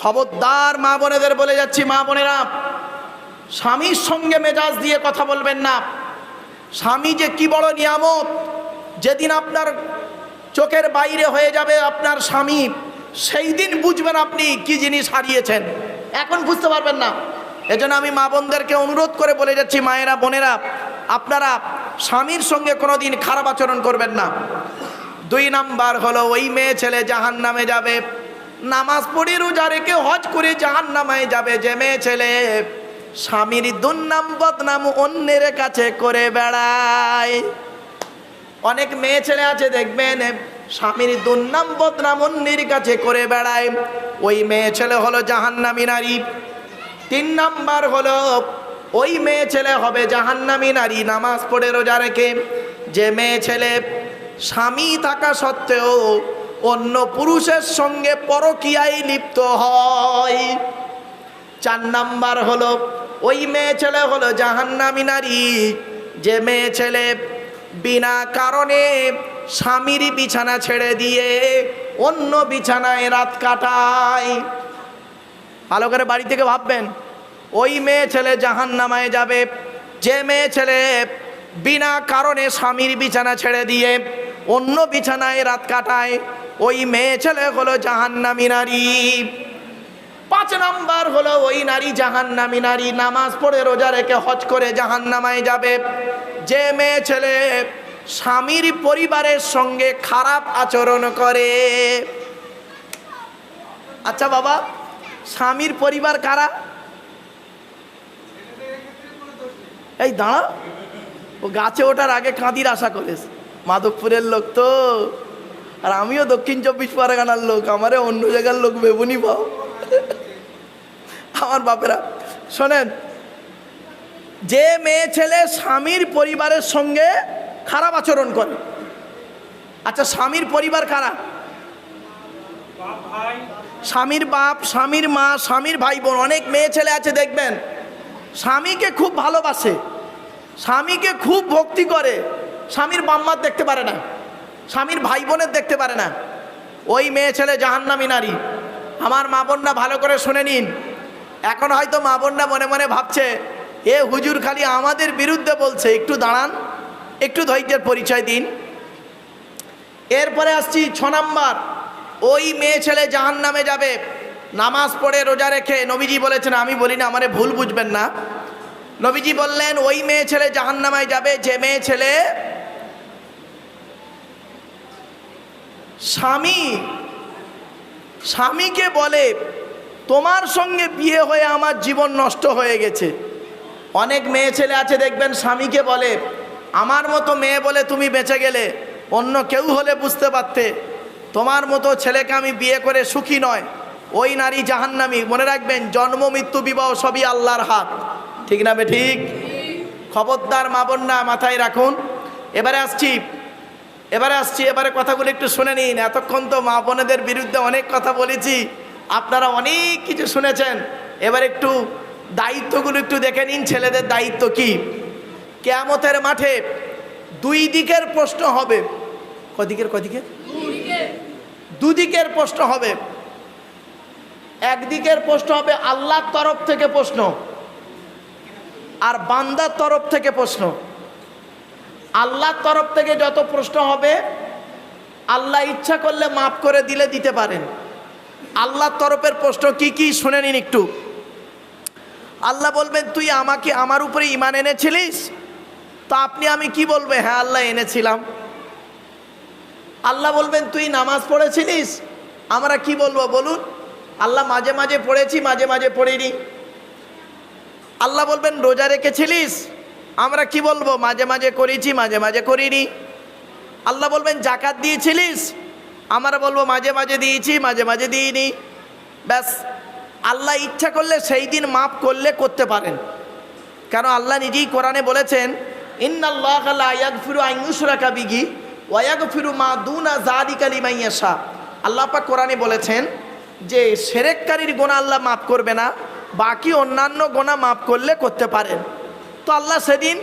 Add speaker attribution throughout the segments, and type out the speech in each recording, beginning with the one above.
Speaker 1: খবরদার মা বোনেদের বলে যাচ্ছি, মা বোনেরা স্বামীর সঙ্গে মেজাজ দিয়ে কথা বলবেন না। স্বামী যে কি বড় নিয়ামত, যেদিন আপনার চোখের বাইরে হয়ে যাবে আপনার স্বামী, সেই দিন বুঝবেন আপনি কি জিনিস হারিয়েছেন, এখন বুঝতে পারবেন না। এজন্য আমি মা বোনদেরকে অনুরোধ করে বলে যাচ্ছি, মায়েরা বোনেরা আপনারা স্বামীর সঙ্গে কোনোদিন খারাপ আচরণ করবেন না। 2 নাম্বার হলো ওই মেয়ে ছেলে জাহান্নামে যাবে, নামাজ পড়ে রোজা রেখে হজ করে জাহান্নামে যাবে যে মেয়ে ছেলে স্বামীর দুর্নাম বদনাম অন্যের কাছে করে বেড়ায়। অনেক মেয়ে ছেলে আছে দেখবেন স্বামীর দুর্নাম বদনাম অন্যের কাছে করে বেড়ায়, ওই মেয়ে ছেলে হলো জাহান্নামী নারী। 3 নাম্বার হলো ওই মেয়ে ছেলে হবে জাহান্নামী নারী নামাজ পড়ে রোজা রেখে যে মেয়ে ছেলে স্বামী থাকা সত্ত্বেও অন্য পুরুষের সঙ্গে পরকীয়ায় লিপ্ত হয়। 4 নাম্বার হলো ওই মেয়ে ছেলে হলো জাহান্নামী নারী যে মেয়ে ছেলে বিনা কারণে স্বামীর বিছানা ছেড়ে দিয়ে অন্য বিছানায় রাত কাটায়। ভালো করে বাড়ি থেকে ভাববেন, ওই মেয়ে ছেলে জাহান্নামে যাবে যে মেয়ে ছেলে বিনা কারণে স্বামীর বিছানা ছেড়ে দিয়ে অন্য বিছানায় রাত কাটায়, ওই মেয়ে ছেলে হলো জাহান্নামী নারী। 5 নাম্বার হলো ওই নারী জাহান্নামী নারী নামাজ পড়ে রোজা রেখে হজ করে জাহান্নামে যাবে যে মেয়ে ছেলে স্বামীর পরিবারের সঙ্গে খারাপ আচরণ করে। আচ্ছা বাবা, স্বামীর পরিবার কারা? এই দাঁড়া, ও গাছে ওঠার আগে কাঁদির আশা করিস, মাধবপুরের লোক তো, আর আমিও দক্ষিণ 24 পরগনার লোক, আমারে অন্য জায়গার লোক বেবুনি পাও। আমার বাপেরা শোনেন, যে মেয়ে ছেলে স্বামীর পরিবারের সঙ্গে খারাপ আচরণ করে। আচ্ছা স্বামীর পরিবার কারা? স্বামীর বাপ, স্বামীর মা, স্বামীর ভাই বোন। অনেক মেয়ে ছেলে আছে দেখবেন স্বামীকে খুব ভালোবাসে, স্বামীকে খুব ভক্তি করে, স্বামীর বাম্মার দেখতে পারে না, স্বামীর ভাই বোনের দেখতে পারে না, ওই মেয়ে ছেলে জাহান্নামী নারী। আমার মা বোনরা ভালো করে শুনে নিন। এখন হয়তো মা বোনরা মনে মনে ভাবছে এ হুজুর খালি আমাদের বিরুদ্ধে বলছে, একটু দাঁড়ান, একটু ধৈর্যের পরিচয় দিন। এরপরে আসছি 6 নাম্বার, ওই মেয়ে ছেলে জাহান্নামে যাবে নামাজ পড়ে রোজা রেখে। নবীজি বলেছেন, আমি বলি না, আমারে ভুল বুঝবেন না, নবীজি বললেন ওই মেয়ে ছেলে জাহান্নামে যাবে যে মেয়ে ছেলে স্বামীকে বলে তোমার সঙ্গে বিয়ে হয়ে আমার জীবন নষ্ট হয়ে গেছে। অনেক মেয়ে ছেলে আছে দেখবেন স্বামীকে বলে আমার মতো মেয়ে বলে তুমি বেঁচে গেলে, অন্য কেউ হলে বুঝতে পারতে, তোমার মতো ছেলেকে আমি বিয়ে করে সুখী নয়। ওই নারী জাহান্নামী। মনে রাখবেন, জন্ম মৃত্যু বিবাহ সবই আল্লাহর হাত, ঠিক না বে ঠিক? খবরদার মা বোনরা মাথায় রাখুন। এবারে আসছি, এবারে কথাগুলো একটু শুনে নিন। এতক্ষণ তো মা বোনেদের বিরুদ্ধে অনেক কথা বলেছি, আপনারা অনেক কিছু শুনেছেন। এবার একটু দায়িত্বগুলো একটু দেখে নিন, ছেলেদের দায়িত্ব কি। কিয়ামতের মাঠে 2 দিকের প্রশ্ন হবে। কদিকের? দুদিকের প্রশ্ন হবে। একদিকের প্রশ্ন হবে আল্লাহর তরফ থেকে প্রশ্ন, আর বান্দার তরফ থেকে প্রশ্ন। আল্লাহর তরফ থেকে যত প্রশ্ন হবে আল্লাহ ইচ্ছা করলে মাফ করে দিতে পারেন। আল্লাহর তরফের প্রশ্ন কি কি শুনে নিন একটু। আল্লাহ বলবেন তুই আমার উপরে ঈমান এনেছিলিস? তো আমি কি বলবো? হ্যাঁ আল্লাহ এনেছিলাম। আল্লাহ বলবেন তুই নামাজ পড়েছিলিস? আমরা কি বলবো বলুন? আল্লাহ মাঝে মাঝে পড়েছি, মাঝে মাঝে পড়িনি। আল্লাহ বলবেন রোজা রেখেছিলিস? আমরা কি বলবো? মাঝে মাঝে করেছি, মাঝে মাঝে করিনি। আল্লাহ বলবেন জাকাত দিয়েছিলিস? আমরা বলবো মাঝে মাঝে দিয়েছি, মাঝে মাঝে দিইনি। ব্যাস, আল্লাহ ইচ্ছা করলে সেই দিন মাফ করতে পারেন। কারণ আল্লাহ নিজেই কোরআনে বলেছেন ইন্নাল্লাহা লা ইয়াগফিরু আন ইউশরাকা বিহি ওয়া ইয়াগফিরু মা দুনা যালিকা লিমান ইয়াশা। আল্লাহ পাক কোরআনে বলেছেন যে শিরককারীর গুনাহ আল্লাহ মাফ করবে না, বাকি অন্যান্য গুনাহ মাফ করতে পারেন। তো আল্লাহ সেদিন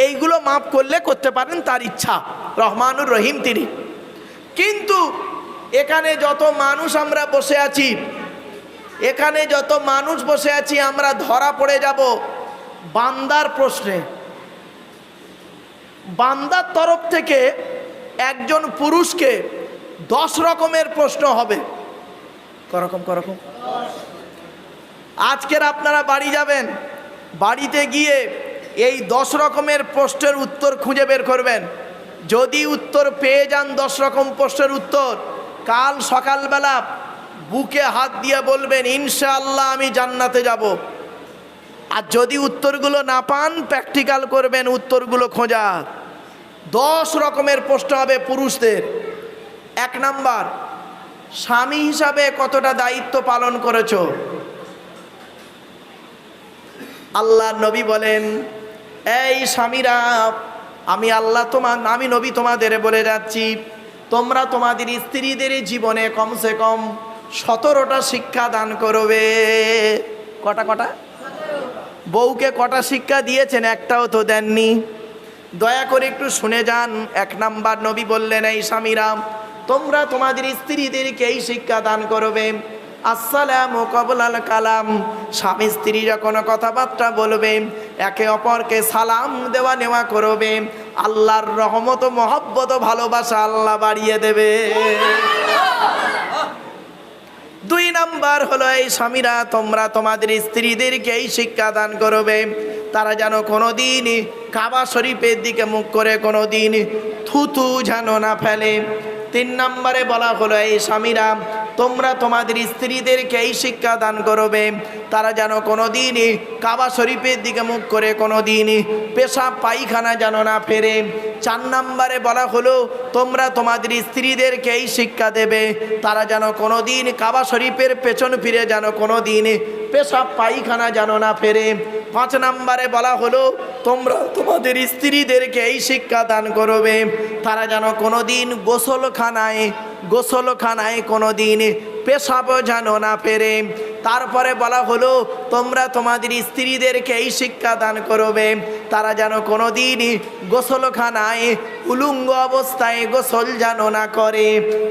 Speaker 1: এইগুলো মাফ করতে পারেন, তার ইচ্ছা, রহমানুর রহিম তিনি। কিন্তু এখানে যত মানুষ আমরা বসে আছি এখানে যত মানুষ বসে আছি আমরা ধরা পড়ে যাব বান্দার প্রশ্নে। বান্দার তরফ থেকে একজন পুরুষকে 10 রকমের প্রশ্ন হবে। করকম আজকের আপনারা বাড়ি যাবেন, বাড়িতে গিয়ে এই 10 রকমের প্রশ্নের উত্তর খুঁজে বের করবেন। যদি উত্তর পেয়ে যান 10 রকম প্রশ্নের উত্তর, কাল সকালবেলা বুকে হাত দিয়ে বলবেন ইনশাআল্লাহ আমি জান্নাতে যাব। আর যদি উত্তরগুলো না পান প্র্যাকটিক্যাল করবেন উত্তরগুলো খোঁজা। 10 রকমের প্রশ্ন হবে পুরুষদের। 1 নাম্বার, স্বামী হিসাবে কতটা দায়িত্ব পালন করেছো? আল্লাহ নবী বলেন, এই স্বামীরা, আমি নবী তোমাদের বলে যাচ্ছি, তোমরা তোমাদের স্ত্রীদের জীবনে কমসে কম 17টা শিক্ষা দান করবে। কটা? বউকে কটা শিক্ষা দিয়েছেন? একটাও তো দেননি। দয়া করে একটু শুনে যান। 1 নাম্বার নবী বললেন, এই স্বামীরা, তোমরা তোমাদের স্ত্রীদেরকে এই শিক্ষা দান করবে, আসসালামু ক্বাবলাল কালাম। স্বামী স্ত্রী যখন কথাবার্তা বলবে একে অপরকে সালাম দেওয়া নেওয়া করবে। আল্লাহর রহমত, মহব্বত, ভালোবাসা আল্লাহ বাড়িয়ে দেবে। 2 নাম্বার হলো, এই স্বামীরা, তোমরা তোমাদের স্ত্রীদেরকে এই শিক্ষা দান করবে, তারা যেন কোনোদিন কাবা শরীফের দিকে মুখ করে কোনোদিন থুতু যেন না ফেলে। 3 নম্বরে বলা হলো, এই স্বামীরা, তোমরা তোমাদের স্ত্রীদেরকে এই শিক্ষা দান করবে, তারা যেন কোনোদিন কাবা শরীফের দিকে মুখ করে কোনোদিন পেশাব পায়খানা যেন না ফেরে। 4 নম্বরে বলা হলো, তোমরা তোমাদের স্ত্রীদেরকে এই শিক্ষা দেবে, তারা যেন কোনোদিন কাবা শরীফের পেছন ফিরে যেন কোনোদিন পেশাব পায়খানা যেন না ফেরে। 5 নম্বরে বলা হলো, তোমরা তোমাদের স্ত্রীদেরকে এই শিক্ষা দান করবে, তারা যেন কোনোদিন গোসলখানায় কোনোদিন পেশাব যেন না ফেরে। তারপরে বলা হলো, তোমরা তোমাদের স্ত্রীদেরকে এই শিক্ষা দান করবে, তারা যেন কোনোদিন গোসলখানায় উলঙ্গ অবস্থায় গোসল যেন না করে।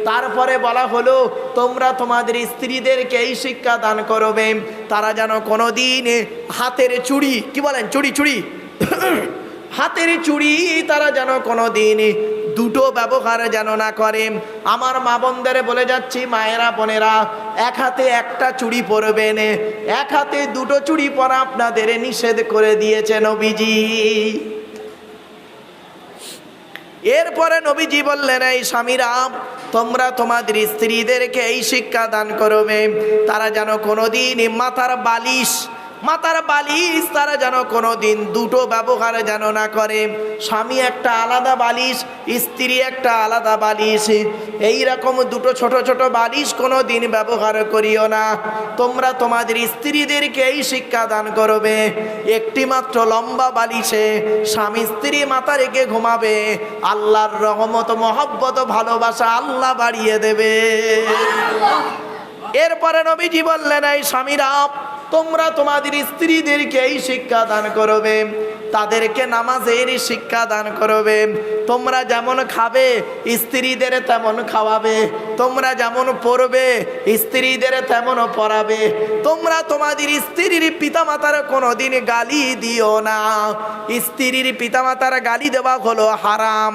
Speaker 1: তারপরে বলা হলো, তোমরা তোমাদের স্ত্রীদেরকে এই শিক্ষা দান করবে, তারা যেন কোনোদিন হাতের চুড়ি, কি বলেন, চুড়ি হাতের চুড়ি তারা যেন কোনোদিন দুটো ব্যবহার যেন না করে। আমার মা বোনদের বলে যাচ্ছি, মায়েরা বোনেরা, 1 হাতে 1টা চুড়ি পরবেন, 1 হাতে 2টো চুড়ি পরা আপনাদের নিষেধ করে দিয়েছে নবীজি। এরপরে নবীজি বললেন, এই স্বামীরা, তোমরা তোমাদের স্ত্রীদেরকে এই শিক্ষা দান করবে, তারা যেন কোনোদিন মাথার বালিশ তারা যেন কোনোদিন 2টো ব্যবহার যেন না করে। স্বামী একটা আলাদা বালিশ, স্ত্রী একটা আলাদা বালিশ, এইরকম 2টো ছোট ছোট বালিশ কোনোদিন ব্যবহার করিও না। তোমরা তোমাদের স্ত্রীদেরকে এই শিক্ষা দান করবে, একটি মাত্র লম্বা বালিশে স্বামী স্ত্রী মাথা রেখে ঘুমাবে, আল্লাহর রহমত, মহব্বত, ভালোবাসা আল্লাহ বাড়িয়ে দেবে। এরপরে নবীজি বললেন, এই স্বামীরা, তোমরা তোমাদের স্ত্রীদেরকে এই শিক্ষা দান করবে, তাদেরকে নামাজের শিক্ষা দান করবে। তোমরা যেমন খাবে স্ত্রীদের তেমন খাওয়াবে, তোমরা যেমন পড়বে স্ত্রীদের তেমন পড়াবে। তোমরা তোমাদের স্ত্রীর পিতামাতার কোনোদিন গালি দিও না। স্ত্রীর পিতামাতার গালি দেওয়া হলো হারাম।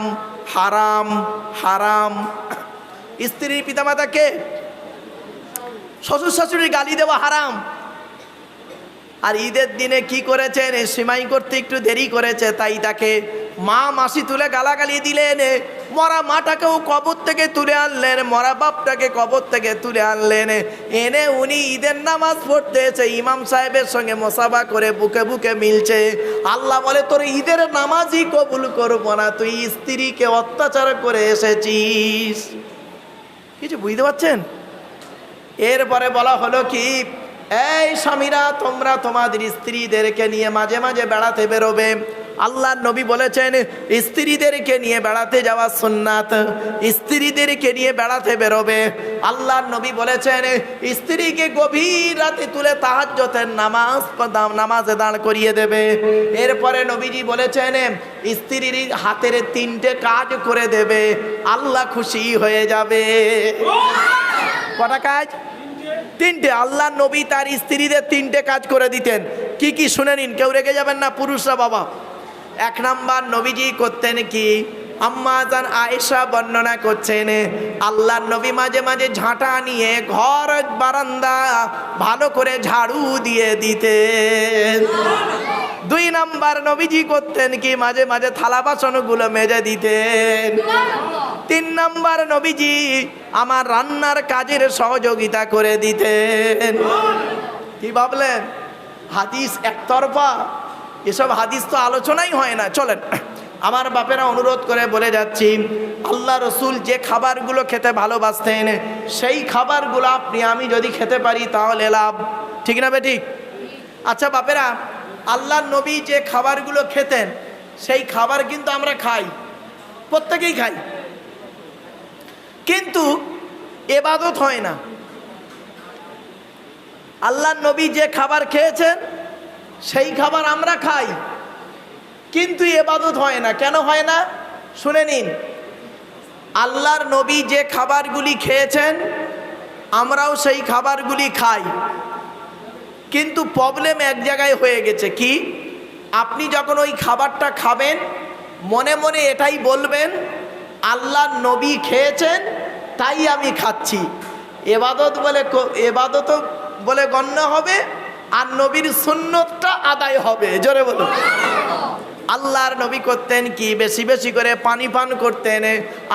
Speaker 1: স্ত্রীর পিতামাতাকে, শ্বশুর শাশুড়ির গালি দেওয়া হারাম। আর ঈদের দিনে কি করেছেন, সিমাই করতে একটু দেরি করেছে, তাই তাকে মাসি তুলে গালাগালি দিলেন। মরা মাটাকেও কবর থেকে তুলে আনলেন, মরা বাপটাকে কবর থেকে তুলে আনলেন, এনে উনি ঈদের নামাজ পড়তে এসে ইমাম সাহেবের সঙ্গে মোসাফা করে বুকে বুকে মিলছে। আল্লাহ বলে, তোর ঈদের নামাজই কবুল করবো না, তুই স্ত্রীকে অত্যাচার করে এসেছিস। কিছু বুঝতে পারছেন? এরপরে বলা হলো কি, এই স্বামীরা, তোমরা তোমাদের স্ত্রীদেরকে নিয়ে মাঝে মাঝে বেড়াতে বেরোবে। আল্লাহর নবী বলেছেন, স্ত্রীদেরকে নিয়ে বেড়াতে যাওয়া সুন্নাত, স্ত্রীদেরকে নিয়ে বেড়াতে বেরোবে। আল্লাহর নবী বলেছেন, স্ত্রীকে গভীর রাতে তুলে তাহাজ্জুদের নামাজে দাঁড় করিয়ে দেবে। এরপরে নবীজি বলেছেন, স্ত্রীর হাতের 3টে কাজ করে দেবে, আল্লাহ খুশি হয়ে যাবে। কটা কাজ? তিনটে। আল্লাহ নবী তার স্ত্রীদের তিনটে কাজ করে দিতেন। কি কি শুনে নিন, কেউ রেগে যাবেন না পুরুষরা বাবা। এক নাম্বার, নবীজি করতেন কি, আম্মা জান আয়েশা বর্ণনা করছেন আল্লাহ নবী মাঝে মাঝে ঝাঁটা নিয়ে ঘর বারান্দা ভালো করে ঝাড়ু দিয়ে দিতেন। দুই নাম্বার, নবীজি করতেন কি, মাঝে মাঝে থালা বাসনগুলো মেজে দিতেন। তিন নাম্বার, নবীজি আমার রান্নার কাজের সহযোগিতা করে দিতেন। কি ভাবলেন হাদিস একতরফা? এসব হাদিস তো আলোচনাই হয় না। চলেন, আমার বাপেরা অনুরোধ করে বলে যাচ্ছি, আল্লাহ রসুল যে খাবারগুলো খেতে ভালোবাসতেন সেই খাবারগুলো আপনি আমি যদি খেতে পারি তাহলে লাভ, ঠিক না বেঠিক? আচ্ছা বাপেরা, আল্লাহ নবী যে খাবারগুলো খেতেন সেই খাবার কিন্তু আমরা খাই, প্রত্যেকেই খাই, কিন্তু ইবাদত হয় না। আল্লাহ নবী যে খাবার খেয়েছেন সেই খাবার আমরা খাই, কিন্তু ইবাদত হয় না। কেন হয় না শুনে নিন। আল্লাহর নবী যে খাবারগুলি খেয়েছেন আমরাও সেই খাবারগুলি খাই, কিন্তু প্রবলেম এক জায়গায় হয়ে গেছে। কি? আপনি যখন ওই খাবারটা খাবেন মনে মনে এটাই বলবেন আল্লাহর নবী খেয়েছেন তাই আমি খাচ্ছি। ইবাদত বলে গণ্য হবে, আর নবীর সুন্নতটা আদায় হবে। জোরে বলুন। আল্লাহর নবী করতেন কি, বেশি বেশি করে পানি পান করতেন।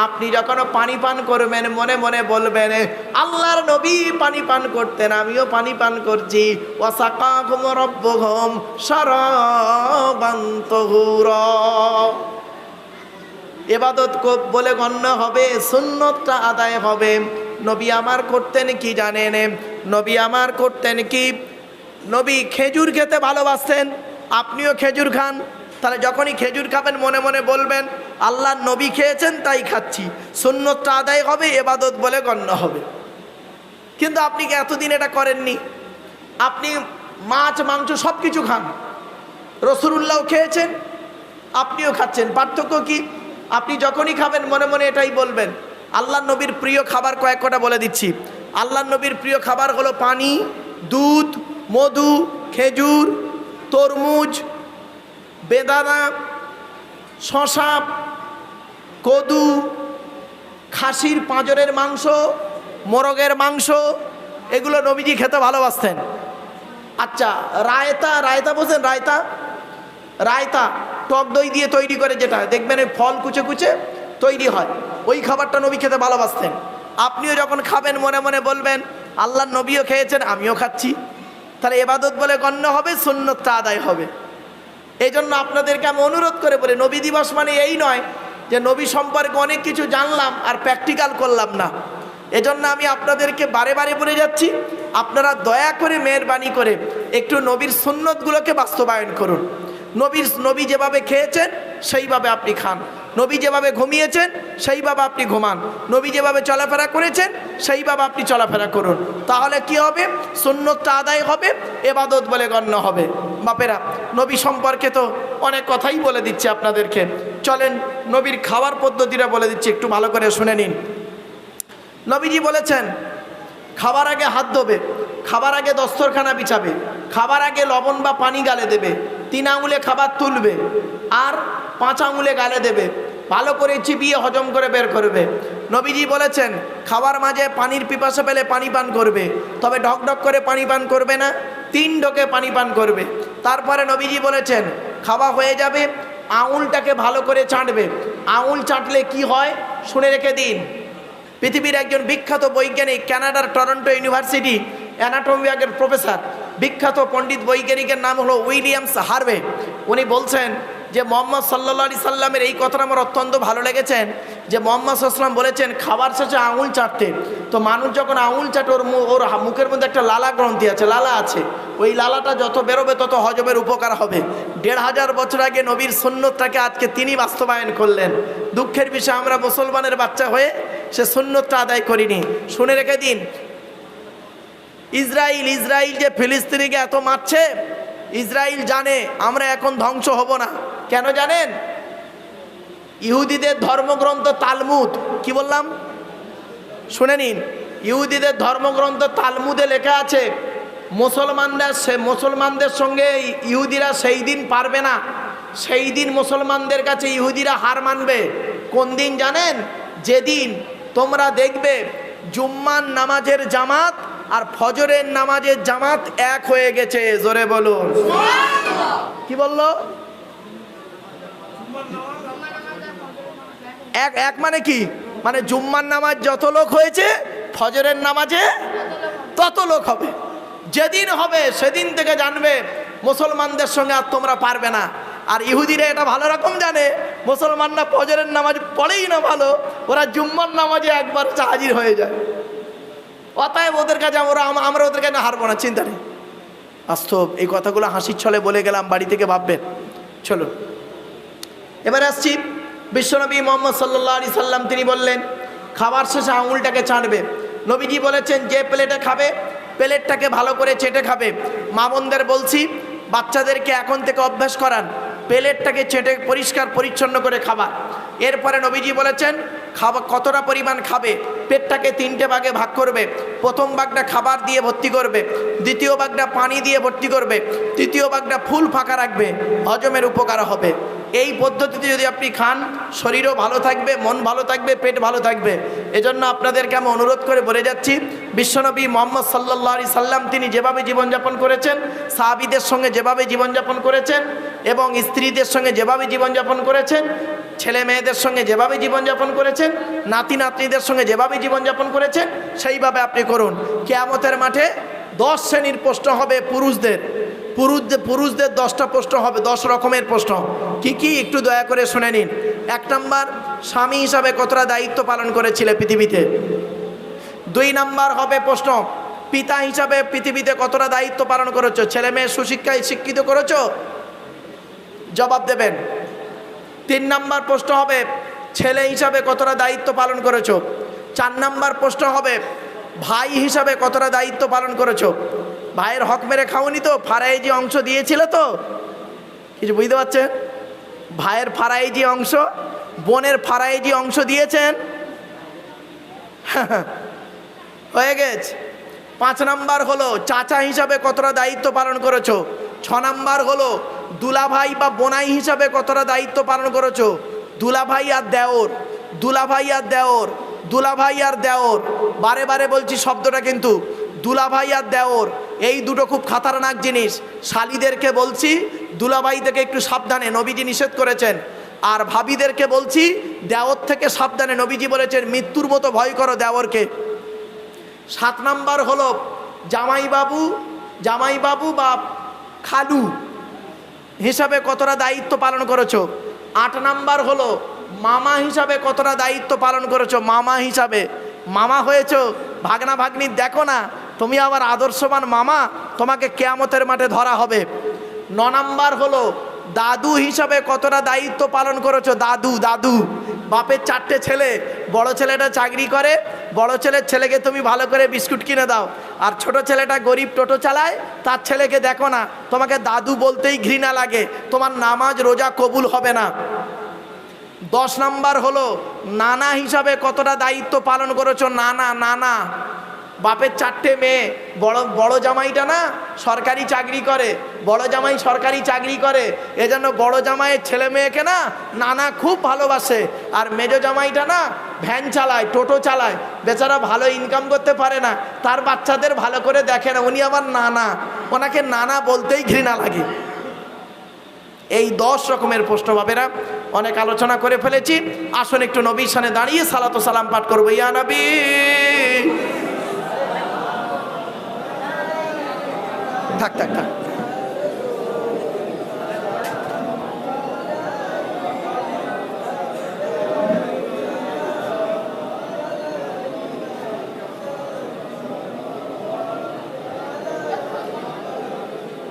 Speaker 1: আপনি যখন পানি পান করবেন মনে মনে বলবেন আল্লাহর নবী পানি পান করতেন, আমিও পানি পান করছি। ওয়াসাকাকুম রাব্বুকুম শারাবান তাহুরা। ইবাদত বলে গণ্য হবে, সুন্নতটা আদায় হবে। নবী আমার করতেন কি জানেন? নবী আমার করতেন কি, নবী খেজুর খেতে ভালোবাসতেন। আপনিও খেজুর খান, তাহলে যখনই খেজুর খাবেন মনে মনে বলবেন আল্লাহর নবী খেয়েছেন তাই খাচ্ছি, সুন্নতটা আদায় হবে, ইবাদত বলে গণ্য হবে। কিন্তু আপনি কি এতদিন এটা করেননি? আপনি মাছ মাংস সব কিছু খান, রাসূলুল্লাহ খেয়েছেন আপনিও খাচ্ছেন, পার্থক্য কি? আপনি যখনই খাবেন মনে মনে এটাই বলবেন। আল্লাহর নবীর প্রিয় খাবার কয়েক কটা বলে দিচ্ছি। আল্লাহর নবীর প্রিয় খাবার হলো পানি, দুধ, মধু, খেজুর, তরমুজ, বেদানা, শশা, কদু, খাসির পাঁজরের মাংস, মোরগের মাংস, এগুলো নবীজি খেতে ভালোবাসতেন। আচ্ছা, রায়তা, রায়তা বোঝেন? রায়তা, রায়তা টক দই দিয়ে তৈরি করে, যেটা দেখবেন এই ফল কুচে কুচে তৈরি হয়, ওই খাবারটা নবী খেতে ভালোবাসতেন। আপনিও যখন খাবেন মনে মনে বলবেন আল্লাহর নবীও খেয়েছেন আমিও খাচ্ছি, তাহলে ইবাদত বলে গণ্য হবে, সুন্নতটা আদায় হবে। এই জন্য আপনাদেরকে আমি অনুরোধ করে বলি, নবী দিবস মানে এই নয় যে নবী সম্পর্কে অনেক কিছু জানলাম আর প্র্যাকটিক্যাল করলাম না। এজন্য আমি আপনাদেরকে বারে বারে বলে যাচ্ছি, আপনারা দয়া করে মেহেরবানি করে একটু নবীর সুন্নতগুলোকে বাস্তবায়ন করুন। নবী যেভাবে খেয়েছেন সেইভাবে আপনি খান, নবী যেভাবে ঘুমিয়েছেন সেইভাবে আপনি ঘুমান, নবী যেভাবে চলাফেরা করেছেন সেইভাবে আপনি চলাফেরা করুন। তাহলে কি হবে? সুন্নতটা আদায় হবে, ইবাদত বলে গণ্য হবে। বাপেরা, নবী সম্পর্কে তো অনেক কথাই বলে দিচ্ছি আপনাদেরকে, চলেন নবীর খাওয়ার পদ্ধতিটা বলে দিচ্ছি, একটু ভালো করে শুনে নিন। নবীজি বলেছেন খাবার আগে হাত ধোবে, খাবার আগে দস্তরখানা বিছাবে, খাবার আগে লবণ বা পানি গালে দেবে, 3 আঙুলে খাবার তুলবে আর 5 আঙুলে গালে দেবে, ভালো করে চিবিয়ে হজম করে বের করবে। নবীজি বলেছেন খাবার মাঝে পানির পিপাসা পেলে পানি পান করবে, তবে ঢক ঢক করে পানি পান করবে না, 3 ঢোকে পানি পান করবে। তারপরে নবীজি বলেছেন খাওয়া হয়ে যাবে, আঙুলটাকে ভালো করে চাটবে। আঙুল চাটলে কি হয় শুনে রেখে দিন। পৃথিবীর একজন বিখ্যাত বৈজ্ঞানিক, কানাডার টরন্টো ইউনিভার্সিটি অ্যানাটমি বিভাগের প্রফেসর, বিখ্যাত পণ্ডিত বৈজ্ঞানিকের নাম হলো উইলিয়ামস হার্ভে। উনি বলছেন যে মুহাম্মদ সাল্লাল্লাহু আলাইহি সাল্লামের এই কথাটা আমার অত্যন্ত ভালো লেগেছেন, যে মুহাম্মদ সাল্লাল্লাহু আলাইহি সাল্লাম বলেছেন খাবার শেষে আঙুল চাটতে। তো মানুষ যখন আঙুল চাটে ওর মুখের মধ্যে একটা লালা গ্রন্থি আছে, লালা আছে, ওই লালাটা যত বেরোবে তত হজমের উপকার হবে। 1500 বছর আগে নবীর সুন্নতটাকে আজকে তিনি বাস্তবায়ন করলেন। দুঃখের বিষয় আমরা মুসলমানের বাচ্চা হয়ে সে সুন্নতটা আদায় করিনি। শুনে রেখে দিন, ইসরায়েল যে ফিলিস্তিনিকে এত মারছে, ইসরায়েল জানে আমরা এখন ধ্বংস হব না। কেন জানেন? ইহুদিদের ধর্মগ্রন্থ তালমুদ, কি বললাম শুনে নিন, ইহুদিদের ধর্মগ্রন্থ তালমুদে লেখা আছে মুসলমানদের সঙ্গে ইহুদিরা সেই দিন পারবে না, সেই দিন মুসলমানদের কাছে ইহুদিরা হার মানবে। কোন দিন জানেন? যেদিন তোমরা দেখবে জুম্মার নামাজের জামাত আর ফজরের নামাজের জামাত এক হয়ে গেছে। জোরে বলুন। কি বললো? এক এক মানে কি? মানে জুম্মার নামাজ যত লোক হয়েছে ফজরের নামাজে তত লোক হবে। যেদিন হবে সেদিন থেকে জানবে মুসলমানদের সঙ্গে আর তোমরা পারবে না। আর ইহুদিরা এটা ভালো রকম জানে, মুসলমানরা ফজরের নামাজ পড়েই না ভালো, ওরা জুম্মার নামাজে একবার হাজির হয়ে যায়। অতএব ওদের কাছে আমরা ওদের কাছে হারবো না, চিন্তা নেই। বাস্তব এই কথাগুলো হাসির ছলে বলে গেলাম, বাড়ি থেকে ভাববেন। চলো এবার আসছি বিশ্বনবী মোহাম্মদ সাল্লাল্লাহু আলাইহি সাল্লাম, তিনি বললেন খাবার শেষে আঙুলটাকে চাটবে। নবীজি বলেছেন যে প্লেটে খাবে প্লেটটাকে ভালো করে চেটে খাবে। মা বোনদের বলছি বাচ্চাদেরকে এখন থেকে অভ্যাস করান প্লেটটাকে চেটে পরিষ্কার পরিচ্ছন্ন করে খাবার। এরপরে নবীজি বলেছেন খাবার কতটা পরিমাণ খাবে, পেটটাকে 3টে ভাগে ভাগ করবে। প্রথম ভাগটা খাবার দিয়ে ভর্তি করবে, দ্বিতীয় ভাগটা পানি দিয়ে ভর্তি করবে, তৃতীয় ভাগটা ফুল ফাঁকা রাখবে, হজমের উপকার হবে। এই পদ্ধতিতে যদি আপনি খান শরীরও ভালো থাকবে, মন ভালো থাকবে, পেট ভালো থাকবে। এজন্য আপনাদেরকে আমি অনুরোধ করে বলে যাচ্ছি বিশ্বনবী মোহাম্মদ সাল্লাল্লাহু আলাইহি সাল্লাম তিনি যেভাবে জীবনযাপন করেছেন, সাহাবীদের সঙ্গে যেভাবে জীবনযাপন করেছেন এবং স্ত্রীদের সঙ্গে যেভাবে জীবনযাপন করেছেন, ছেলে মেয়েদের সঙ্গে যেভাবে জীবনযাপন করেছেন, নাতি নাতনিদের সঙ্গে যেভাবে জীবনযাপন করেছেন সেইভাবে আপনি করুন। কিয়ামতের মাঠে 10 শ্রেণীর প্রশ্ন হবে পুরুষদের। পুরুষদের 10টা প্রশ্ন হবে, 10 রকমের প্রশ্ন। কি কি একটু দয়া করে শুনে নিন। 1 নাম্বার, স্বামী হিসাবে কতটা দায়িত্ব পালন করেছিলে পৃথিবীতে। 2 নাম্বার হবে প্রশ্ন, পিতা হিসাবে পৃথিবীতে কতটা দায়িত্ব পালন করেছো, ছেলে মেয়ে সুশিক্ষায় শিক্ষিত করেছো, জবাব দেবেন। 3 নাম্বার প্রশ্ন হবে ছেলে হিসাবে কতটা দায়িত্ব পালন করেছো। 4 নাম্বার প্রশ্ন হবে ভাই হিসাবে কতটা দায়িত্ব পালন করেছো। ভাইয়ের হক মেরে খাওনি তো, ফারাইজি অংশ দিয়েছিল তো, কিছু বুঝতে পারছেন? ভাইয়ের ফারাইজি অংশ, বোনের ফারাইজি অংশ দিয়েছেন, হয়ে গেছে। 5 নাম্বার হলো চাচা হিসাবে কতটা দায়িত্ব পালন করেছো। 6 নাম্বার হলো দুলাভাই বা বোনাই হিসাবে কতটা দায়িত্ব পালন করেছো। দুলাভাই আর দেওর, দুলাভাই আর দেওর, দুলাভাই আর দেওর, বারে বারে বলছি শব্দটা কিন্তু, দুলাভাই আর দেওর এই দুটো খুব খাতারনাক জিনিস। শালিদেরকে বলছি দুলাভাই থেকে একটু সাবধানে, নবীজি নিষেধ করেছেন। আর ভাবিদেরকে বলছি দেওর থেকে সাবধানে, নবীজি বলেছেন মৃত্যুর মতো ভয় করো দেওরকে। 7 নাম্বার হলো জামাইবাবু বা খালু হিসাবে কতটা দায়িত্ব পালন করেছো। 8 নাম্বার হলো মামা হিসাবে কতটা দায়িত্ব পালন করেছো। মামা হিসাবে, মামা হয়েছো, ভাগনা ভাগ্নি দেখো না, তুমি আবার আদর্শবান মামা, তোমাকে কিয়ামতের মাঠে ধরা হবে। 9 নাম্বার হলো দাদু হিসাবে কতটা দায়িত্ব পালন করেছো। দাদু, বাপের 4টে ছেলে, বড় ছেলেটা চাকরি করে, বড় ছেলের ছেলেকে তুমি ভালো করে বিস্কুট কিনে দাও, আর ছোট ছেলেটা গরিব টোটো চালায়, তার ছেলেকে দেখো না, তোমাকে দাদু বলতেই ঘৃণা লাগে, তোমার নামাজ রোজা কবুল হবে না। 10 নাম্বার হলো নানা হিসাবে কতটা দায়িত্ব পালন করেছো। নানা, বাপের 4টে মেয়ে, বড় জামাইটা না সরকারি চাকরি করে, বড় জামাই সরকারি চাকরি করে, এজন্য বড় জামাইয়ের ছেলে মেয়েকে না নানা খুব ভালোবাসে। আর মেজো জামাইটা না ভ্যান চালায়, টোটো চালায়, বেচারা ভালো ইনকাম করতে পারে না, তার বাচ্চাদের ভালো করে দেখে না, উনি আবার নানা, ওনাকে নানা বলতেই ঘৃণা লাগে। এই 10 রকমের প্রশ্ন বাবেরা অনেক আলোচনা করে ফেলেছি। আসুন একটু নবীর সামনে দাঁড়িয়ে সালাত ও সালাম পাঠ করবো। ইয়া নবী, থাক।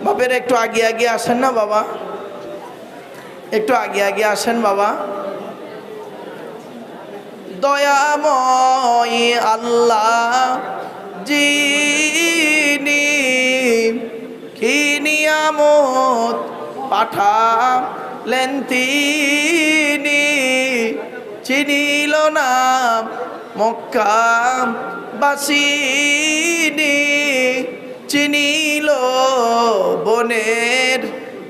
Speaker 1: বাপের একটু আগে আসেন না বাবা, একটু আগে আসেন বাবা। দয়াময় আল্লাহ যিনি কি নিয়ামত পাঠালেন তিনি, চিনিল না মক্কা বাসিনি চিনিল বনের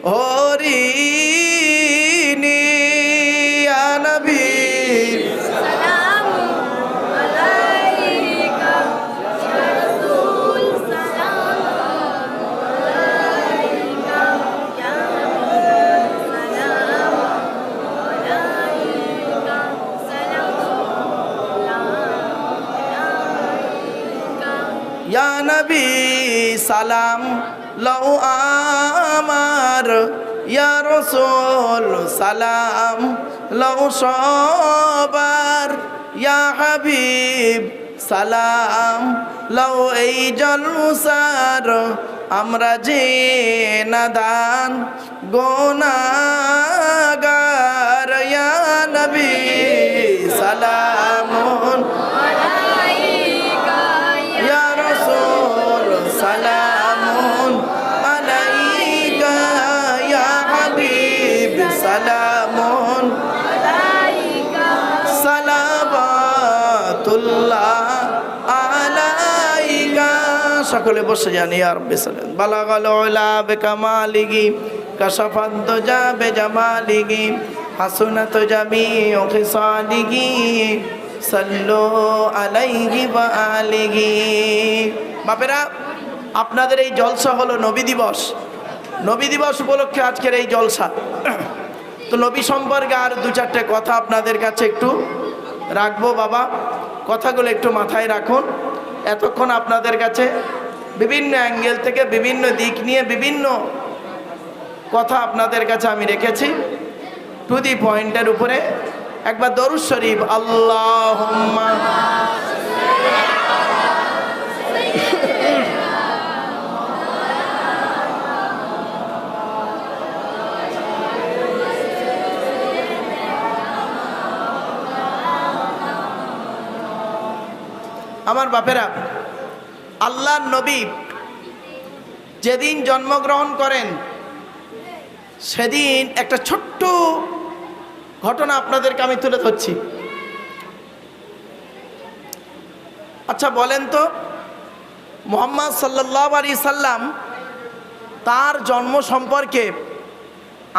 Speaker 1: হরিণী ইয়া নবী ইয়া নবী সালাম লও আমার ইয়া রাসূল সালাম লও সবার ইয়া হাবিব সালাম লও এই জলসার আমরা যে নাদান গুনাহগার ইয়া নবী সালামুন সালামুন আলাইকা ইয়া হাবিব সালামুন আলাইকা সালাওয়াতুল্লাহ আলাইকা সকলে বসে যান ইয়া রাব্বি সাল্লাল্লাহু বালাগাল উলা বিকামালিহি কাশাফাত দুজা বিজামালিহি হাসুনাত জামিউ খিসালিহি সাল্লু আলাইহি ওয়া আলিহি। বাপেরা, আপনাদের এই জলসা হলো নবী দিবস। নবী দিবস উপলক্ষে আজকের এই জলসা। তো নবী সম্পর্কে আর দু চারটে কথা আপনাদের কাছে একটু রাখবো বাবা, কথাগুলো একটু মাথায় রাখুন। এতক্ষণ আপনাদের কাছে বিভিন্ন অ্যাঙ্গেল থেকে বিভিন্ন দিক নিয়ে বিভিন্ন কথা আপনাদের কাছে আমি রেখেছি। টু দি পয়েন্টের উপরে একবার দরুদ শরীফ আল্লাহুম্মা আমার বাপেরা, আল্লাহর নবী যেদিন জন্মগ্রহণ করেন সেদিন একটা ছোট্ট ঘটনা আপনাদেরকে আমি তুলে ধরছি। আচ্ছা বলেন তো, মুহাম্মদ সাল্লাল্লাহু আলাইহি সাল্লাম তার জন্ম সম্পর্কে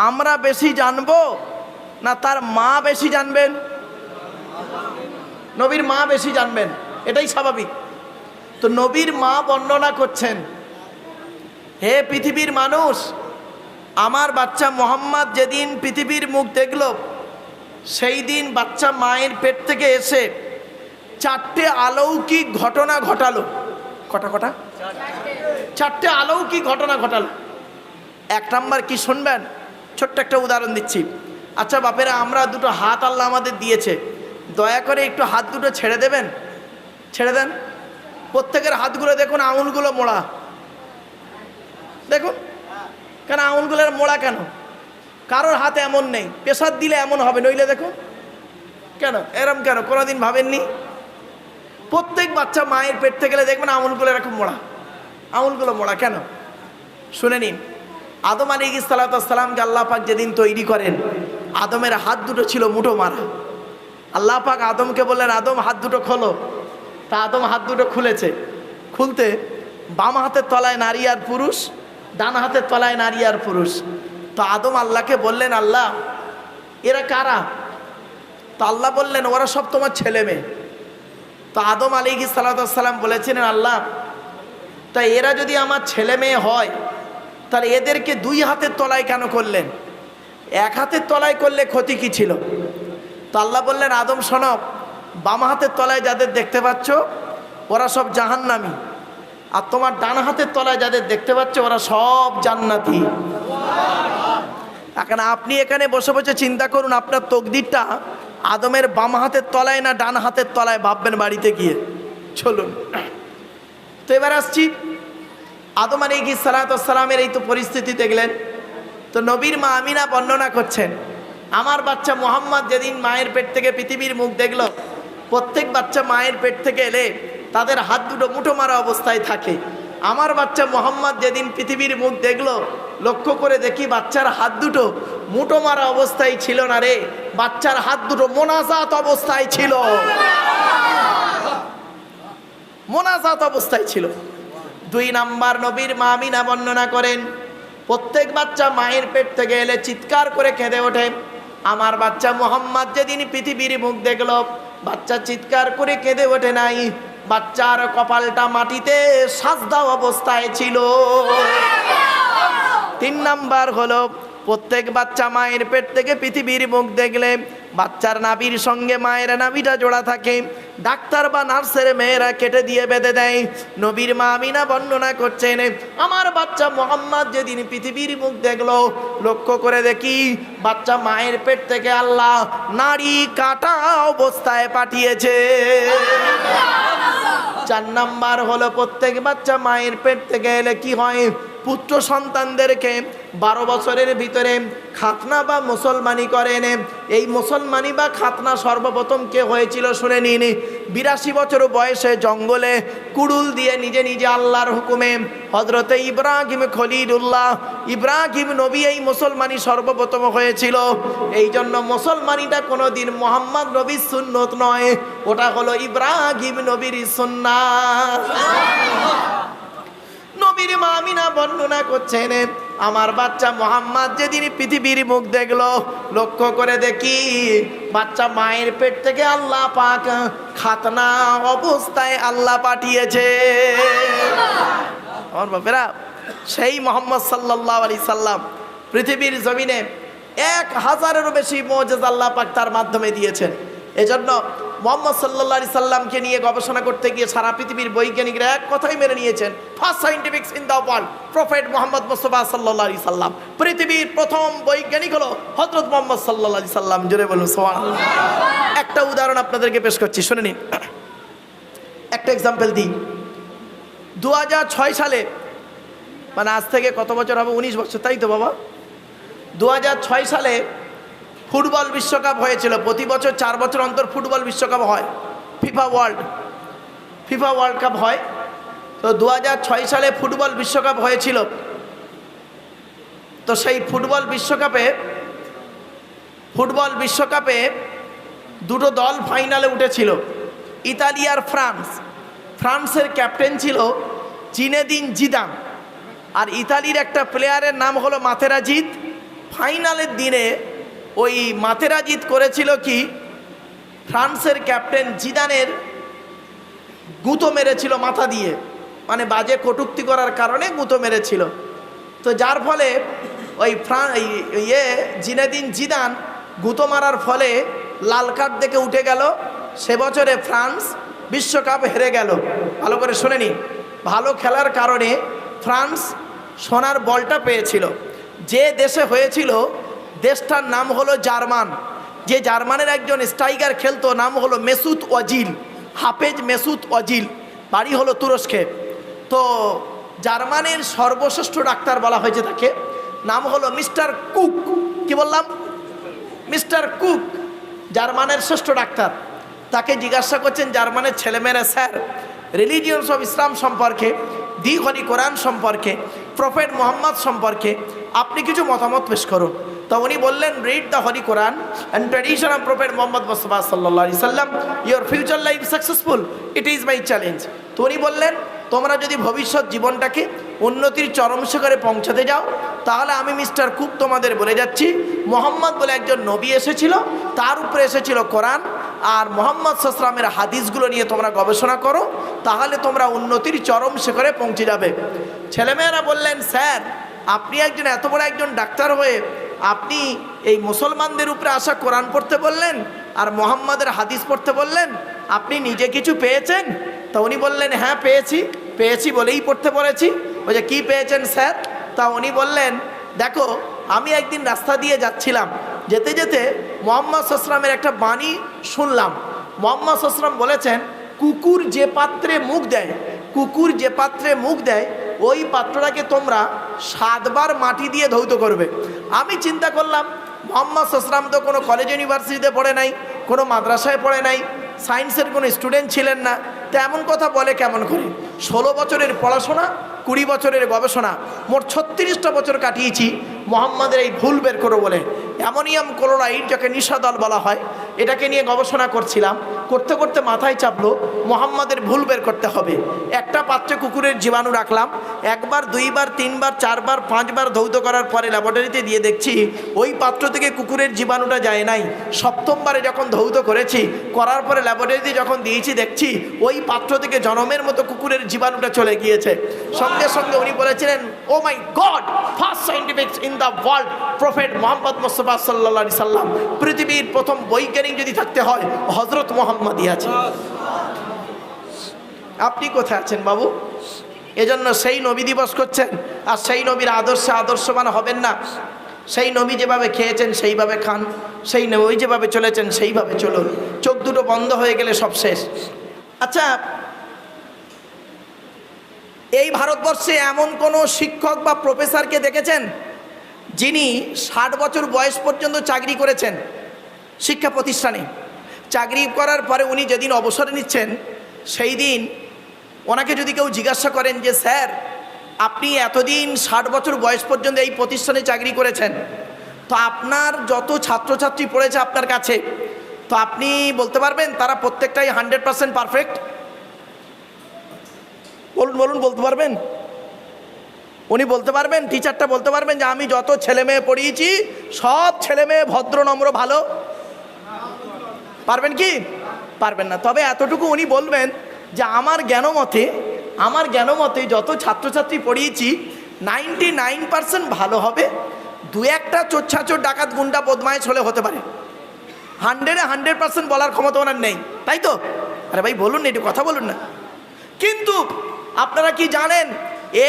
Speaker 1: আমরা বেশি জানবো না তার মা বেশি জানবেন? নবীর মা বেশি জানবেন, এটাই স্বাভাবিক। তো নবীর মা বর্ণনা করছেন, হে পৃথিবীর মানুষ, আমার বাচ্চা মুহাম্মদ যেদিন পৃথিবীর মুখ দেখল সেই দিন বাচ্চা মায়ের পেট থেকে এসে চারটে অলৌকিক ঘটনা ঘটালো। কটা? চারটে অলৌকিক ঘটনা ঘটালো। এক নাম্বার কি শুনবেন? ছোট্ট একটা উদাহরণ দিচ্ছি। আচ্ছা বাপেরা, আমরা দুটো হাত আল্লাহ আমাদের দিয়েছে, দয়া করে একটু হাত দুটো ছেড়ে দেবেন? ছেড়ে দেন। প্রত্যেকের হাতগুলো দেখুন, আঙুলগুলো মোড়া। দেখুন কেন আঙুলগুলোর মোড়া কেন? কারোর হাতে এমন নেই, প্রেসার দিলে এমন হবে, নইলে দেখুন কেন এরম কেন? কোনোদিন ভাবেননি? প্রত্যেক বাচ্চা মায়ের পেট থেকে গেলে দেখবেন আঙুলগুলো এরকম মোড়া। আঙুলগুলো মোড়া কেন? শুনে নিন, আদম আলাইহিস সালামকে আল্লাহ পাক যেদিন তৈরি করেন, আদমের হাত দুটো ছিল মুঠো মারা। আল্লাহ পাক আদমকে বললেন, আদম হাত দুটো খোলো। তা আদম হাত দুটো খুলেছে। খুলতে বাম হাতের তলায় নারী আর পুরুষ, ডান হাতের তলায় নারী আর পুরুষ। তো আদম আল্লাহকে বললেন, আল্লাহ এরা কারা? তো আল্লাহ বললেন, ওরা সব তোমার ছেলে মেয়ে। তো আদম আলাইহিস সালাম বলেছিলেন, আল্লাহ তা এরা যদি আমার ছেলে মেয়ে হয় তাহলে এদেরকে দুই হাতের তলায় কেন করলেন? এক হাতের তলায় করলে ক্ষতি কি ছিল? তো আল্লাহ বললেন, আদম শোনো, বাম হাতের তলায় যাদের দেখতে পাচ্ছ ওরা সব জাহান্নামী, আর তোমার ডান হাতের তলায় যাদের দেখতে পাচ্ছ ওরা সব জান্নাতি। এখন আপনি এখানে বসে বসে চিন্তা করুন, আপনার তকদিরটা আদমের বাম হাতের তলায় না ডান হাতের তলায় ভাববেন বাড়িতে গিয়ে। চলুন তো এবার আসছি, আদম আলাইহিস সালামের এই তো পরিস্থিতি দেখলেন। তো নবীর মা আমিনা বর্ণনা করছেন, আমার বাচ্চা মুহাম্মদ যেদিন মায়ের পেট থেকে পৃথিবীর মুখ দেখল, প্রত্যেক বাচ্চা মায়ের পেট থেকে এলে তাদের হাত দুটো মুঠো মারা অবস্থায় থাকে। আমার বাচ্চা মুহাম্মদ যেদিন পৃথিবীর মুখ দেখলো, লক্ষ্য করে দেখি বাচ্চার হাত দুটো মুঠো মারা অবস্থায় ছিল না রে, বাচ্চার হাত দুটো মোনাজাত অবস্থায় ছিল। মোনাজাত অবস্থায় ছিল। 2 নাম্বার নবীর মা আমিনা বর্ণনা করেন, প্রত্যেক বাচ্চা মায়ের পেট থেকে এলে চিৎকার করে কেঁদে ওঠে। আমার বাচ্চা মোহাম্মদ যেদিন পৃথিবীর মুখ দেখল, বাচ্চা চিৎকার করে কেঁদে ওঠে নাই, বাচ্চার কপালটা মাটিতে সাজদা অবস্থায় ছিল। 3 নাম্বার হলো, প্রত্যেক বাচ্চা মায়ের পেট থেকে পৃথিবীর মুখ দেখলে বাচ্চার নাভির সঙ্গে মায়ের নাভিটা জোড়া থাকে, ডাক্তার বা নার্সের মেয়েরা কেটে দিয়ে বেঁধে দেয়। নবীর মা আমিনা বর্ণনা করছেন, আমার বাচ্চা মোহাম্মদ যেদিন পৃথিবীর মুখ দেখলো, লক্ষ্য করে দেখি বাচ্চা মায়ের পেট থেকে আল্লাহ নাড়ি কাটা অবস্থায় পাঠিয়েছে। 4 নাম্বার হলো, প্রত্যেক বাচ্চা মায়ের পেট থেকে এলে কি হয়, পুত্র সন্তানদেরকে 12 বছরের ভিতরে খাতনা বা মুসলমানি করেন। এই মুসলমানি বা খাতনা সর্বপ্রথম কে হয়েছিল শুনে নিন। 82 বছর বয়সে জঙ্গলে কুড়ুল দিয়ে নিজে নিজে আল্লাহর হুকুমে হযরতে ইব্রাহিম খলিলুল্লাহ ইব্রাহিম নবী এই মুসলমানি সর্বপ্রথম হয়েছিল। এই জন্য মুসলমানিটা কোনোদিন মোহাম্মদ নবীর সুন্নত নয়, ওটা হলো ইব্রাহিম নবীর সুন্নাত। নবীর মা আমিনা বর্ণনা করছেন, আমার বাচ্চা মোহাম্মদ যেদিন পৃথিবীর মুখ দেখলো, লক্ষ্য করে দেখি বাচ্চা মায়ের পেট থেকে আল্লাহ পাক খাতনা অবস্থায় আল্লাহ পাঠিয়েছে। আমার বাপেরা, সেই মোহাম্মদ সাল্লাল্লাহু আলাইহি সাল্লাম পৃথিবীর জমিনে 1000-এরও বেশি মুজিজা আল্লাহ পাক তার মাধ্যমে দিয়েছেন। এজন্য মোহাম্মদ সাল্লাল্লাহু আলাইহি সাল্লামকে নিয়ে গবেষণা করতে গিয়ে সারা পৃথিবীর বৈজ্ঞানিকরা এক কথাই মেনে নিয়েছেন, first scientifics in the world prophet Muhammad Mustafa সাল্লাল্লাহু আলাইহি সাল্লাম। পৃথিবীর প্রথম বৈজ্ঞানিক হলো হযরত মোহাম্মদ সাল্লাল্লাহু আলাইহি সাল্লাম। জোরে বলুন সুবহানাল্লাহ। একটা উদাহরণ আপনাদেরকে পেশ করছি, শুনে নিন। একটা এক্সাম্পল দিই। 2006 সালে, মানে আজ থেকে কত বছর হবে, 19 বছর, তাই তো বাবা? 2006 সালে ফুটবল বিশ্বকাপ হয়েছিল। প্রতি বছর 4 বছর অন্তর ফুটবল বিশ্বকাপ হয়, ফিফা ওয়ার্ল্ড কাপ হয়। তো 2006 সালে ফুটবল বিশ্বকাপ হয়েছিল। তো সেই ফুটবল বিশ্বকাপে 2টো দল ফাইনালে উঠেছিল, ইতালি আর ফ্রান্স। ফ্রান্সের ক্যাপ্টেন ছিল জিনেদিন জিদান, আর ইতালির একটা প্লেয়ারের নাম হলো মাতেরাজিত। ফাইনালের দিনে ওই মাতেরাজিত করেছিল কি, ফ্রান্সের ক্যাপ্টেন জিদানের গুঁতো মেরেছিল মাথা দিয়ে, মানে বাজে কটূক্তি করার কারণে গুঁতো মেরেছিল। তো যার ফলে ওই জিনেদিন জিদান গুঁতো মারার ফলে লাল কার্ড দেখে উঠে গেল। সে বছরে ফ্রান্স বিশ্বকাপ হেরে গেল। ভালো করে শুনে নিন, ভালো খেলার কারণে ফ্রান্স সোনার বলটা পেয়েছিল। যে দেশে হয়েছিল দেশটার নাম হলো জার্মান। যে জার্মানের একজন স্ট্রাইকার খেলতো, নাম হলো মেসুত ওজিল, হাফেজ মেসুত ওজিল, বাড়ি হলো তুরস্কে। তো জার্মানের সর্বশ্রেষ্ঠ ডাক্তার বলা হয়েছে তাকে, নাম হলো মিস্টার কুক। কি বললাম? মিস্টার কুক, জার্মানের শ্রেষ্ঠ ডাক্তার। তাকে জিজ্ঞাসা করছেন জার্মানের ছেলেমেয়েরা, স্যার রিলিজিয়ন্স অফ ইসলাম সম্পর্কে, দি হলি কোরআন সম্পর্কে, প্রফেট মোহাম্মদ সম্পর্কে আপনি কিছু মতামত পেশ করুন। তো উনি বললেন, read the Holi Quran and tradition of prophet Muhammad Mustafa সাল্লাল্লাহু আলাইহি সাল্লাম, your future life successful, it is my challenge. তো উনি বললেন, তোমরা যদি ভবিষ্যৎ জীবনটাকে উন্নতির চরম শিখরে পৌঁছাতে যাও, তাহলে আমি মিস্টার কুক তোমাদের বলে যাচ্ছি, মোহাম্মদ বলে একজন নবী এসেছিল, তার উপরে এসেছিল কোরআন, আর মোহাম্মদ সাল্লাল্লাহু আলাইহি ওয়াসাল্লামের হাদিসগুলো নিয়ে তোমরা গবেষণা করো, তাহলে তোমরা উন্নতির চরম শিখরে পৌঁছে যাবে। ছেলেমেয়েরা বললেন, স্যার আপনি একজন এত বড় একজন ডাক্তার হয়ে আপনি এই মুসলমানদের উপরে আসা কোরআন পড়তে বললেন আর মোহাম্মদের হাদিস পড়তে বললেন, আপনি নিজে কিছু পেয়েছেন? তা উনি বললেন, হ্যাঁ পেয়েছি বলেই পড়তে বলেছি। ওই যে কী পেয়েছেন স্যার? তা উনি বললেন, দেখো আমি একদিন রাস্তা দিয়ে যাচ্ছিলাম, যেতে যেতে মোহাম্মদ সাল্লাল্লাহু আলাইহি ওয়াসাল্লামের একটা বাণী শুনলাম। মোহাম্মদ সাল্লাল্লাহু আলাইহি ওয়াসাল্লাম বলেছেন, কুকুর যে পাত্রে মুখ দেয় ওই পাত্রটাকে তোমরা 7 বার মাটি দিয়ে ধৌত করবে। আমি চিন্তা করলাম, মোহাম্মদ সাল্লাল্লাহু আলাইহি ওয়াসাল্লাম তো কোনো কলেজ ইউনিভার্সিটিতে পড়ে নাই, কোনো মাদ্রাসায় পড়ে নাই, সায়েন্সের কোনো স্টুডেন্ট ছিলেন না, তো এমন কথা বলে কেমন করে? 16 বছরের পড়াশোনা, 20 বছরের গবেষণা, মোট 36টা বছর কাটিয়েছি মোহাম্মদের এই ভুল বের করো বলে। অ্যামোনিয়াম ক্লোরাইড, যাকে নিশাদল বলা হয়, এটাকে নিয়ে গবেষণা করছিলাম, করতে করতে মাথায় চাপলো মোহাম্মদের ভুল বের করতে হবে। একটা পাত্রে কুকুরের জীবাণু রাখলাম, একবার, দুইবার, তিনবার, চারবার, পাঁচবার ধৌত করার পরে ল্যাবরেটরিতে দিয়ে দেখছি ওই পাত্র থেকে কুকুরের জীবাণুটা যায় নাই। সপ্তমবারে যখন ধৌত করেছি, করার পরে ল্যাবরেটরিতে যখন দিয়েছি দেখছি ওই পাত্র থেকে জনমের মতো কুকুরের জীবাণুটা চলে গিয়েছে। সঙ্গে সঙ্গে উনি বলেছিলেন, oh my God, first scientific in the world prophet Muhammad Mustafa সাল্লাল্লাহু আলাইহি সাল্লাম। পৃথিবীর প্রথম বৈজ্ঞানিক যদি থাকতে হয় হযরত মুহাম্মদই আছে। আপনি কোথায় আছেন বাবু? এজন্য সেই নবী দিবস করছেন আর সেই নবীর আদর্শে আদর্শবান হবেন না। সেই নবী যেভাবে খেয়েছেন সেইভাবে খান, সেই নবী যেভাবে চলেছেন সেইভাবে চলুন। চোখ দুটো বন্ধ হয়ে গেলে সব শেষ। আচ্ছা, এই ভারতবর্ষে এমন কোনো শিক্ষক বা প্রফেসরকে দেখেছেন যিনি 60 বছর বয়স পর্যন্ত চাকরি করেছেন শিক্ষা প্রতিষ্ঠানে? চাকরি করার পরে উনি যেদিন অবসর নিচ্ছেন সেই দিন ওনাকে যদি কেউ জিজ্ঞাসা করেন যে স্যার আপনি এতদিন 60 বছর বয়স পর্যন্ত এই প্রতিষ্ঠানে চাকরি করেছেন, তো আপনার যত ছাত্রছাত্রী পড়েছে আপনার কাছে, তো আপনি বলতে পারবেন তারা প্রত্যেকটাই 100% পারফেক্ট? বলুন বলুন, বলতে পারবেন? উনি বলতে পারবেন, টিচারটা বলতে পারবেন যে আমি যত ছেলে মেয়ে পড়িয়েছি সব ছেলে মেয়ে ভদ্র নম্র ভালো? পারবেন কি? পারবেন না। তবে এতটুকু উনি বলবেন যে আমার জ্ঞানমতে যত ছাত্রছাত্রী পড়িয়েছি 99% ভালো হবে, দু একটা চোর ডাকাত গুন্ডা বদমাইশ হলে হতে পারে। 100% বলার ক্ষমতা ওনার নেই, তাই তো? আরে ভাই বলুন না, একটু কথা বলুন না। কিন্তু আপনারা কি জানেন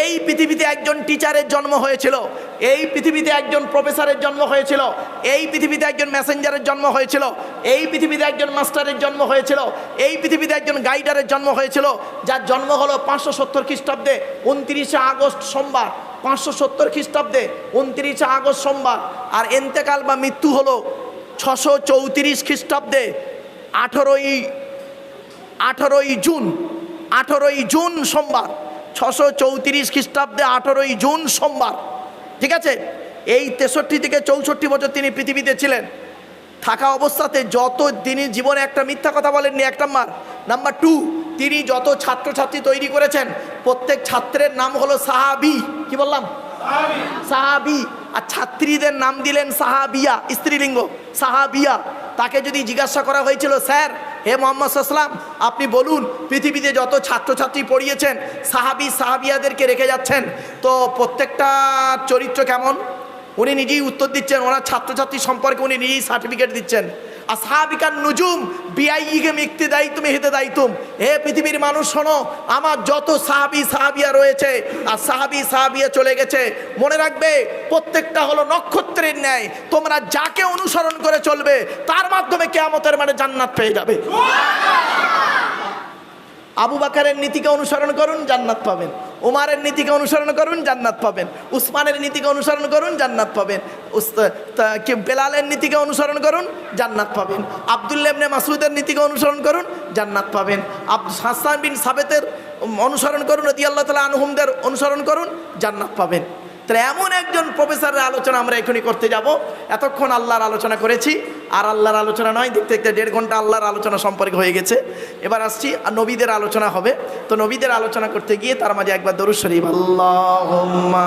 Speaker 1: এই পৃথিবীতে একজন টিচারের জন্ম হয়েছিল, এই পৃথিবীতে একজন প্রফেসরের জন্ম হয়েছিল, এই পৃথিবীতে একজন মেসেঞ্জারের জন্ম হয়েছিল, এই পৃথিবীতে একজন মাস্টারের জন্ম হয়েছিল, এই পৃথিবীতে একজন গাইডারের জন্ম হয়েছিল, যার জন্ম হলো 570 খ্রিস্টাব্দে 29শে আগস্ট সোমবার, 570 খ্রিস্টাব্দে 29শে আগস্ট সোমবার। আর এন্তেকাল বা মৃত্যু হলো 634 খ্রিস্টাব্দে 18ই জুন সোমবার, 634 খ্রিস্টাব্দে 18ই জুন সোমবার। ঠিক আছে? এই 63 থেকে 64 বছর তিনি পৃথিবীতে ছিলেন। থাকা অবস্থাতে যত তিনি জীবনে একটা মিথ্যা কথা বলেননি, এক নাম্বার 2, তিনি যত ছাত্রছাত্রী তৈরি করেছেন প্রত্যেক ছাত্রের নাম হলো সাহাবি। কি বললাম? সাহাবি। আর ছাত্রীদের নাম দিলেন সাহাবিয়া, স্ত্রীলিঙ্গ সাহাবিয়া। তাকে যদি জিজ্ঞাসা করা হয়েছিল, স্যার হে মোহাম্মদ সাল্লাম আপনি বলুন পৃথিবীতে যত ছাত্রছাত্রী পড়িয়েছেন সাহাবিয়াদেরকে রেখে যাচ্ছেন, তো প্রত্যেকটা চরিত্র কেমন? উনি নিজেই উত্তর দিচ্ছেন, ওনার ছাত্রছাত্রী সম্পর্কে উনি নিজেই সার্টিফিকেট দিচ্ছেন। আসহাবিকান নুজুম বিআইহিম ইক্তিদাইতুম ইহতিদাইতুম। হে পৃথিবীর মানুষ শোনো, আমার যত সাহাবিয়া রয়েছে আর সাহাবিয়া চলে গেছে, মনে রাখবে প্রত্যেকটা হলো নক্ষত্রের ন্যায়। তোমরা যাকে অনুসরণ করে চলবে তার মাধ্যমে কিয়ামতের মানে জান্নাত পেয়ে যাবে। আবু বকরের নীতিকে অনুসরণ করুন, জান্নাত পাবেন। উমারের নীতিকে অনুসরণ করুন, জান্নাত পাবেন। উসমানের নীতিকে অনুসরণ করুন, জান্নাত পাবেন। বেলালের নীতিকে অনুসরণ করুন, জান্নাত পাবেন। আব্দুল্লাহ ইবনে মাসউদের নীতিকে অনুসরণ করুন, জান্নাত পাবেন। হাসান বিন সাবেতের অনুসরণ করুন, রাদিয়াল্লাহু তাআলা আনহুমদের অনুসরণ করুন, জান্নাত পাবেন। তাহলে এমন একজন প্রফেসরের আলোচনা আমরা এখনই করতে যাব। এতক্ষণ আল্লাহর আলোচনা করেছি, আর আল্লাহর আলোচনা নয়, দেখতে দেখতে 1.5 ঘন্টা আল্লাহর আলোচনা সম্পর্কে হয়ে গেছে। এবার আসছি আর নবীদের আলোচনা হবে। তো নবীদের আলোচনা করতে গিয়ে তার মাঝে একবার দরুদ শরীফ, আল্লাহুম্মা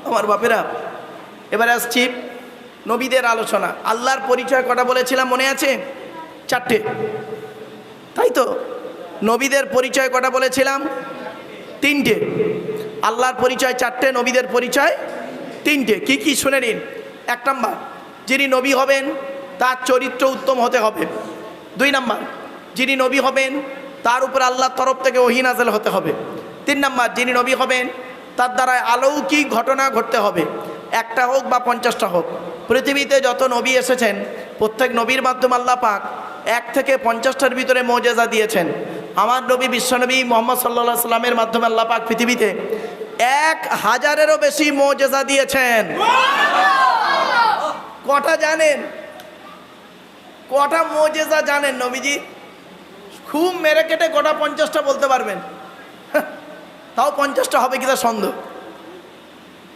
Speaker 1: আমার বাপেরা। এবারে আসছি নবীদের আলোচনা। আল্লাহর পরিচয় কটা বলেছিলাম মনে আছে? 4টে, তাই তো? নবীদের পরিচয় কটা বলেছিলাম? 3টে। আল্লাহর পরিচয় 4টে, নবীদের পরিচয় 3টে। কি কি শুনে নিন। 1 নাম্বার, যিনি নবী হবেন তার চরিত্র উত্তম হতে হবে। 2 নাম্বার, যিনি নবী হবেন তার উপর আল্লাহর তরফ থেকে ওহী নাযিল হতে হবে। 3 নাম্বার, যিনি নবী হবেন তার দ্বারা অলৌকিক ঘটনা ঘটতে হবে, 1টা হোক বা 50টা হোক। পৃথিবীতে যত নবী এসেছেন প্রত্যেক নবীর মাধ্যমে আল্লাহ পাক 1 থেকে 50টার ভিতরে মুজিজা দিয়েছেন। আমার নবী বিশ্বনবী মুহাম্মদ সাল্লাল্লাহু আলাইহি সাল্লামের মাধ্যমে আল্লাহ পাক পৃথিবীতে 1000-এরও বেশি মুজিজা দিয়েছেন। কটা জানেন? কটা মোজেজা জানেন নবীজি? খুব মেরে কেটে গোটা 50টা বলতে পারবেন, তাও 50টা হবে কিনা সন্দেহ।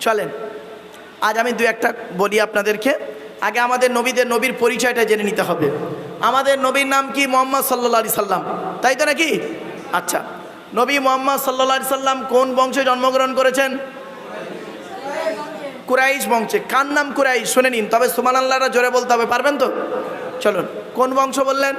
Speaker 1: চলেন আজ আমি দু একটা বলি আপনাদেরকে। আগে আমাদের নবীর পরিচয়টা জেনে নিতে হবে। আমাদের নবীর নাম কি? মুহাম্মদ সাল্লাল্লাহু আলাইহি সাল্লাম, তাই তো নাকি? আচ্ছা, নবী মুহাম্মদ সাল্লাল্লাহু আলাইহি সাল্লাম কোন বংশে জন্মগ্রহণ করেছেন? কুরাইশ বংশে। কার নাম কুরাইশ? শুনে নিন, তবে সুবহানাল্লাহটা জোরে বলতে হবে, পারবেন তো? চলুন, কোন বংশ বললেন?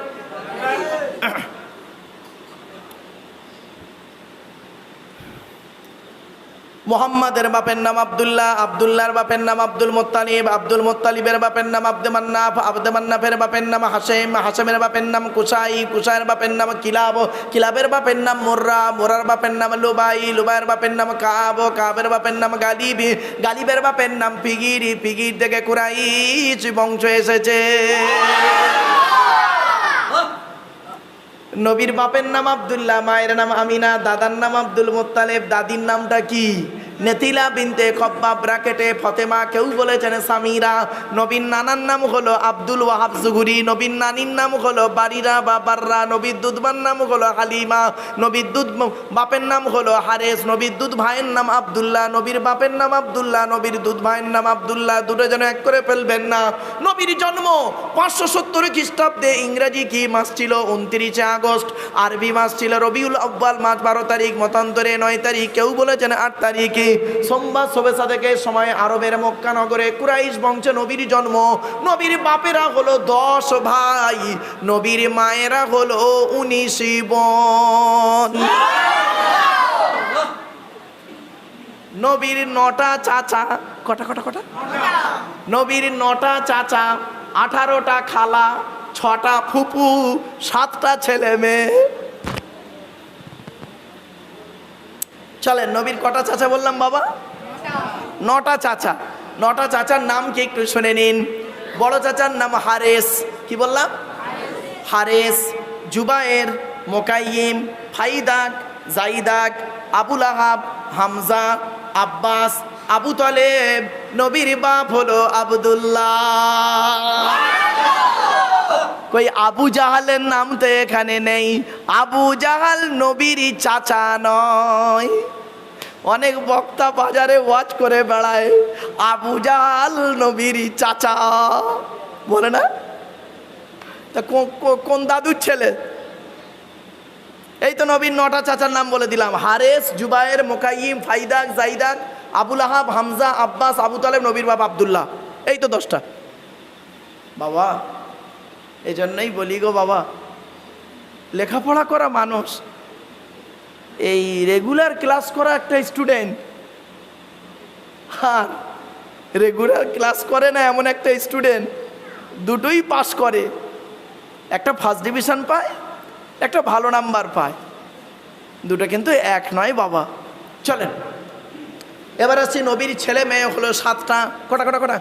Speaker 1: মুহাম্মাদের বাপের নাম আব্দুল্লাহ, আব্দুল্লাহর বাপের নাম আব্দুল মুত্তালিব, আব্দুল মুত্তালিবের বাপের নাম আব্দে মান্নাফ, আব্দে মান্নাফের বাপের নাম হাশেম, হাশেমের বাপের নাম কুসাই, কুসাইয়ের বাপের নাম কিলাব, কিলাবের বাপের নাম মুর্রা, মুরার বাপের নাম লুবাই, লুবাইয়ের বাপের নাম কাব, কাবের বাপের নাম গালিব, গালিবের বাপের নাম ফিগির, ফিগির থেকে কুরাইশ বংশ এসেছে। নবীর বাপের নাম আব্দুল্লাহ, মায়ের নাম আমিনা, দাদার নাম আব্দুল মুত্তালিব, দাদির নামটা কি? নেতিলা বিনতে খব্বাব ব্র্যাকেটে ফতেমা, কেউ বলেছেন সামিরা। নবীর নানার নাম হলো আব্দুল ওয়াহাব জুহুরি, নবীর নানির নাম হলো বারিরা বা বাররা, নবীর দুধবার নাম হলো হালিমা, নবীর দুধ বাপের নাম হলো হারেস, নবীর দুধ ভাইয়ের নাম আব্দুল্লাহ, নবীর বাপের নাম আব্দুল্লাহ, নবীর দুধ ভাইয়ের নাম আব্দুল্লাহ, দুটো যেন এক করে ফেলবেন না। নবীর জন্ম 570 খ্রিস্টাব্দে। ইংরেজি কি মাস ছিল? 29 আগস্ট। আরবি মাস ছিল রবিউল আউয়াল মাস 12 তারিখ, মতান্তরে 9 তারিখ, কেউ বলেছেন 8 তারিখে। সোমবার শবে সাদেকের সময় আরবের মক্কা নগরে কুরাইশ বংশে নবীর জন্ম। নবীর বাপেরা হলো 10 ভাই, নবীর মায়েরা হলো 19 বোন। নবীর 9টা চাচা, কটা কটা কটা? নবীর 9টা চাচা, 18টা খালা, 6টা ফুপু, 7টা ছেলে মেয়ে। চলেন, নবীর কটা চাচা বললাম বাবা? 9টা চাচা। 9টা চাচার নাম কি একটু শুনে নিন। বড় চাচার নাম হারেস, কি বললাম? হারেস, জুবায়ের, মোকাইম, ফাইদাক, জাইদাক, আবুল আহাব, হামজা, আব্বাস, আবু তালেব। নবীর বাপ হলো আব্দুল্লাহ। কই আবু জাহালের নাম তো এখানে নেই। আবু জাহাল নবীর চাচা নয়। অনেক বক্তা বাজারে ওয়াজ করে বেড়ায়, আবু জাহাল নবীর চাচা বলে না? তা কোন দাদুর ছেলে? এই তো নবীর 9টা চাচার নাম বলে দিলাম। হারেস, জুবায়ের, মোকাইম, ফাইদাক, জাইদাক, আবুল আহাব, হামজা, আব্বাস, আবু তালেব, নবীর বাপ আব্দুল্লাহ। এই তো 10টা বাবা। এই জন্যই বলি গো বাবা, লেখাপড়া করা মানুষ, এই রেগুলার ক্লাস করা একটা স্টুডেন্ট আর রেগুলার ক্লাস করে না এমন একটা স্টুডেন্ট, দুটোই পাস করে। একটা ফার্স্ট ডিভিশন পায়, একটা ভালো নাম্বার পায়, দুটো কিন্তু এক নয় বাবা। চলেন এবার আসছি, নবীর ছেলে মেয়ে হলো 7টা। কটা কটা কটা?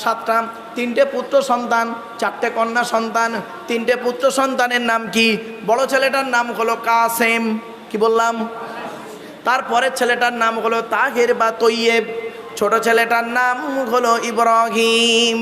Speaker 1: 7টা। 3টে পুত্র সন্তান, 4টে কন্যা সন্তান। 3টে পুত্র সন্তানের নাম কি? বড় ছেলেটার নাম হলো কাসেম, কি বললাম? তারপরের ছেলেটার নাম হলো তাহের বা তৈয়েব। ছোট ছেলেটার নাম হলো ইব্রাহিম।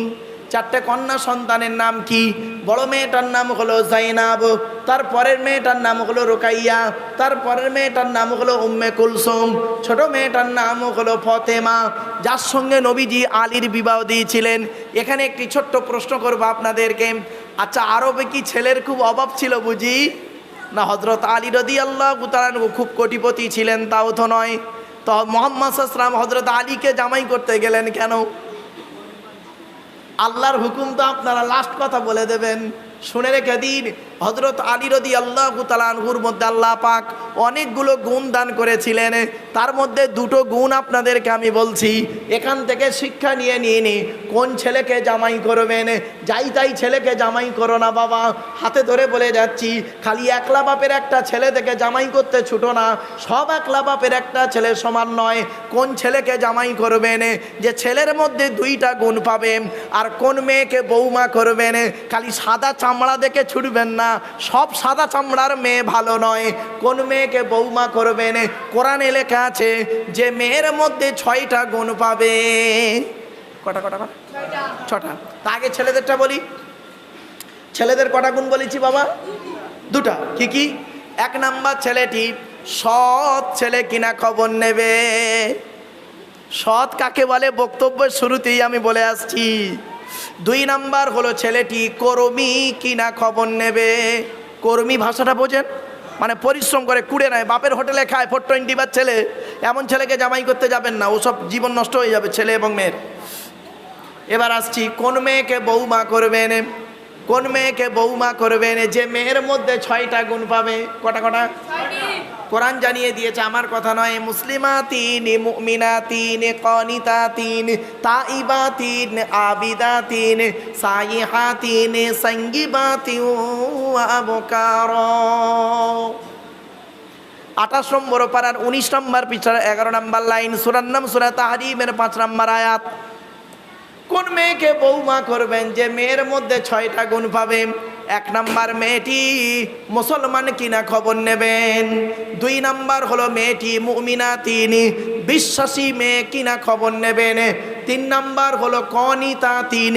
Speaker 1: 4টে কন্যা সন্তানের নাম কি? বড় মেয়েটার নাম হলো জাইনাব, তারপরের মেয়েটার নাম হলো রুকাইয়া, তারপরের মেয়েটার নাম হলো উম্মে কুলসুম, ছোট মেয়েটার নাম হলো ফতেমা, যার সঙ্গে নবীজি আলীর বিবাহ দিয়েছিলেন। এখানে একটি ছোট্ট প্রশ্ন করবো আপনাদেরকে। আচ্ছা, আরবে কি ছেলের খুব অভাব ছিল বুঝি? না, হযরত আলী রাদিয়াল্লাহু তাআলা খুব কোটিপতি ছিলেন তাও তো নয়। তো মুহাম্মদ সাল্লাল্লাহু আলাইহি ওয়াসাল্লাম হযরত আলীকে জামাই করতে গেলেন কেন? আল্লাহর হুকুম তো আপনারা লাস্ট কথা বলে দেবেন, শুনে রেখে দিন। হযরত আলী রাদিয়াল্লাহু তাআলা আনহুর মধ্যে আল্লাহ পাক অনেকগুলো গুণ দান করেছিলেন। তার মধ্যে 2টো গুণ আপনাদেরকে আমি বলছি, এখান থেকে শিক্ষা নিয়ে নিন। কোন ছেলেকে জামাই করবেন? যাই তাই ছেলেকে জামাই করো না বাবা, হাতে ধরে বলে যাচ্ছি। খালি একলা বাপের একটা ছেলে থেকে জামাই করতে ছুটো না, সব একলা বাপের একটা ছেলে সমান নয়। কোন ছেলেকে জামাই করবেন? যে ছেলের মধ্যে 2টা গুণ পাবেন। আর কোন মেয়েকে বৌমা করবেন? খালি সাদা চামড়া দেখে ছুটবেন না, সব সাদা চামড়ার মেয়ে ভালো নয়। কোন মেয়েকে বৌমা করবেন? কোরআনে লেখা আছে যে মেয়ের মধ্যে 6টা গুণ পাবে। কটা কটা কটা? 6টা। তা আগে ছেলেদেরটা বলি। ছেলেদের কটা গুণ বলেছি বাবা? দুটা। কি কি? এক নাম্বার ছেলেটি সৎ ছেলে কিনা খবর নেবে। সৎ কাকে বলে বক্তব্যের শুরুতেই আমি বলে আসছি। দুই নাম্বার হলো ছেলেটি কর্মী কিনা খবর নেবে। কর্মী ভাষাটা বোঝেন? মানে পরিশ্রম করে, কুড়ে নেয়, বাপের হোটেলে খায়, 420 ছেলে, এমন ছেলেকে জামাই করতে যাবেন না, ওসব জীবন নষ্ট হয়ে যাবে ছেলে এবং মেয়ের। এবার আসছি, কোন মেয়েকে বৌমা করবেন? কোন মেয়েকে বৌমা করবেন? যে মেয়ের মধ্যে 6টা গুণ পাবে। কটা কটা? কোরআন জানিয়ে দিয়েছে, আমার কথা নয়। মুসলিমাতিন, মুমিনাতিন, কানিতাতিন, তাইবাতিন, আবিদাতিন, সাইহাতিন, সঙ্গীবাতিন ওয়া আবকারা। 28 নম্বর পারার 19 নম্বর পৃষ্ঠার 11 নম্বর লাইন, সূরার নাম সূরা তাহরিমের 5 নম্বর আয়াত। কোন মেয়েকে বৌমা করবেন? যে মেয়ের মধ্যে 6টা গুণ পাবে। 1 নাম্বার, মেয়েটি মুসলমান কিনা খবর নেবেন। 2 নাম্বার হলো মেয়েটি মুমিনাতিন, বিশ্বাসী মেয়ে কিনা খবর নেবেন। 3 নাম্বার হলো কানিতাতিন,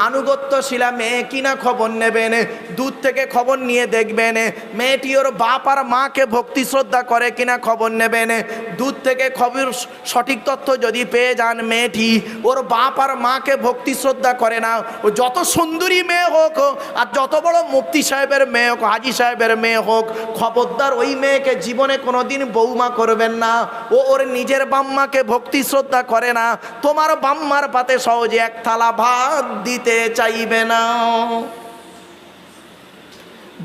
Speaker 1: আনুগত্যশীলা মেয়ে কিনা খবর নেবেন। দূর থেকে খবর নিয়ে দেখবেন মেয়েটি ওর বাপ আর মাকে ভক্তি শ্রদ্ধা করে কিনা খবর নেবেন। দূর থেকে খবর সঠিক তথ্য যদি পেয়ে যান মেয়েটি ওর বাপ আর মাকে ভক্তি শ্রদ্ধা করে না, ও যত সুন্দরী মেয়ে হোক আর যত বড় মুফতি সাহেবের মেয়ে হোক, হাজি সাহেবের মেয়ে হোক, খবরদার ওই মেয়েকে জীবনে কোনোদিন বৌমা করবেন না। ও ওর নিজের বাম্মাকে ভক্তি শ্রদ্ধা করে না, তোমার বাম্মার পাতে সহজে এক থালা ভাত দিতে চাইবে না।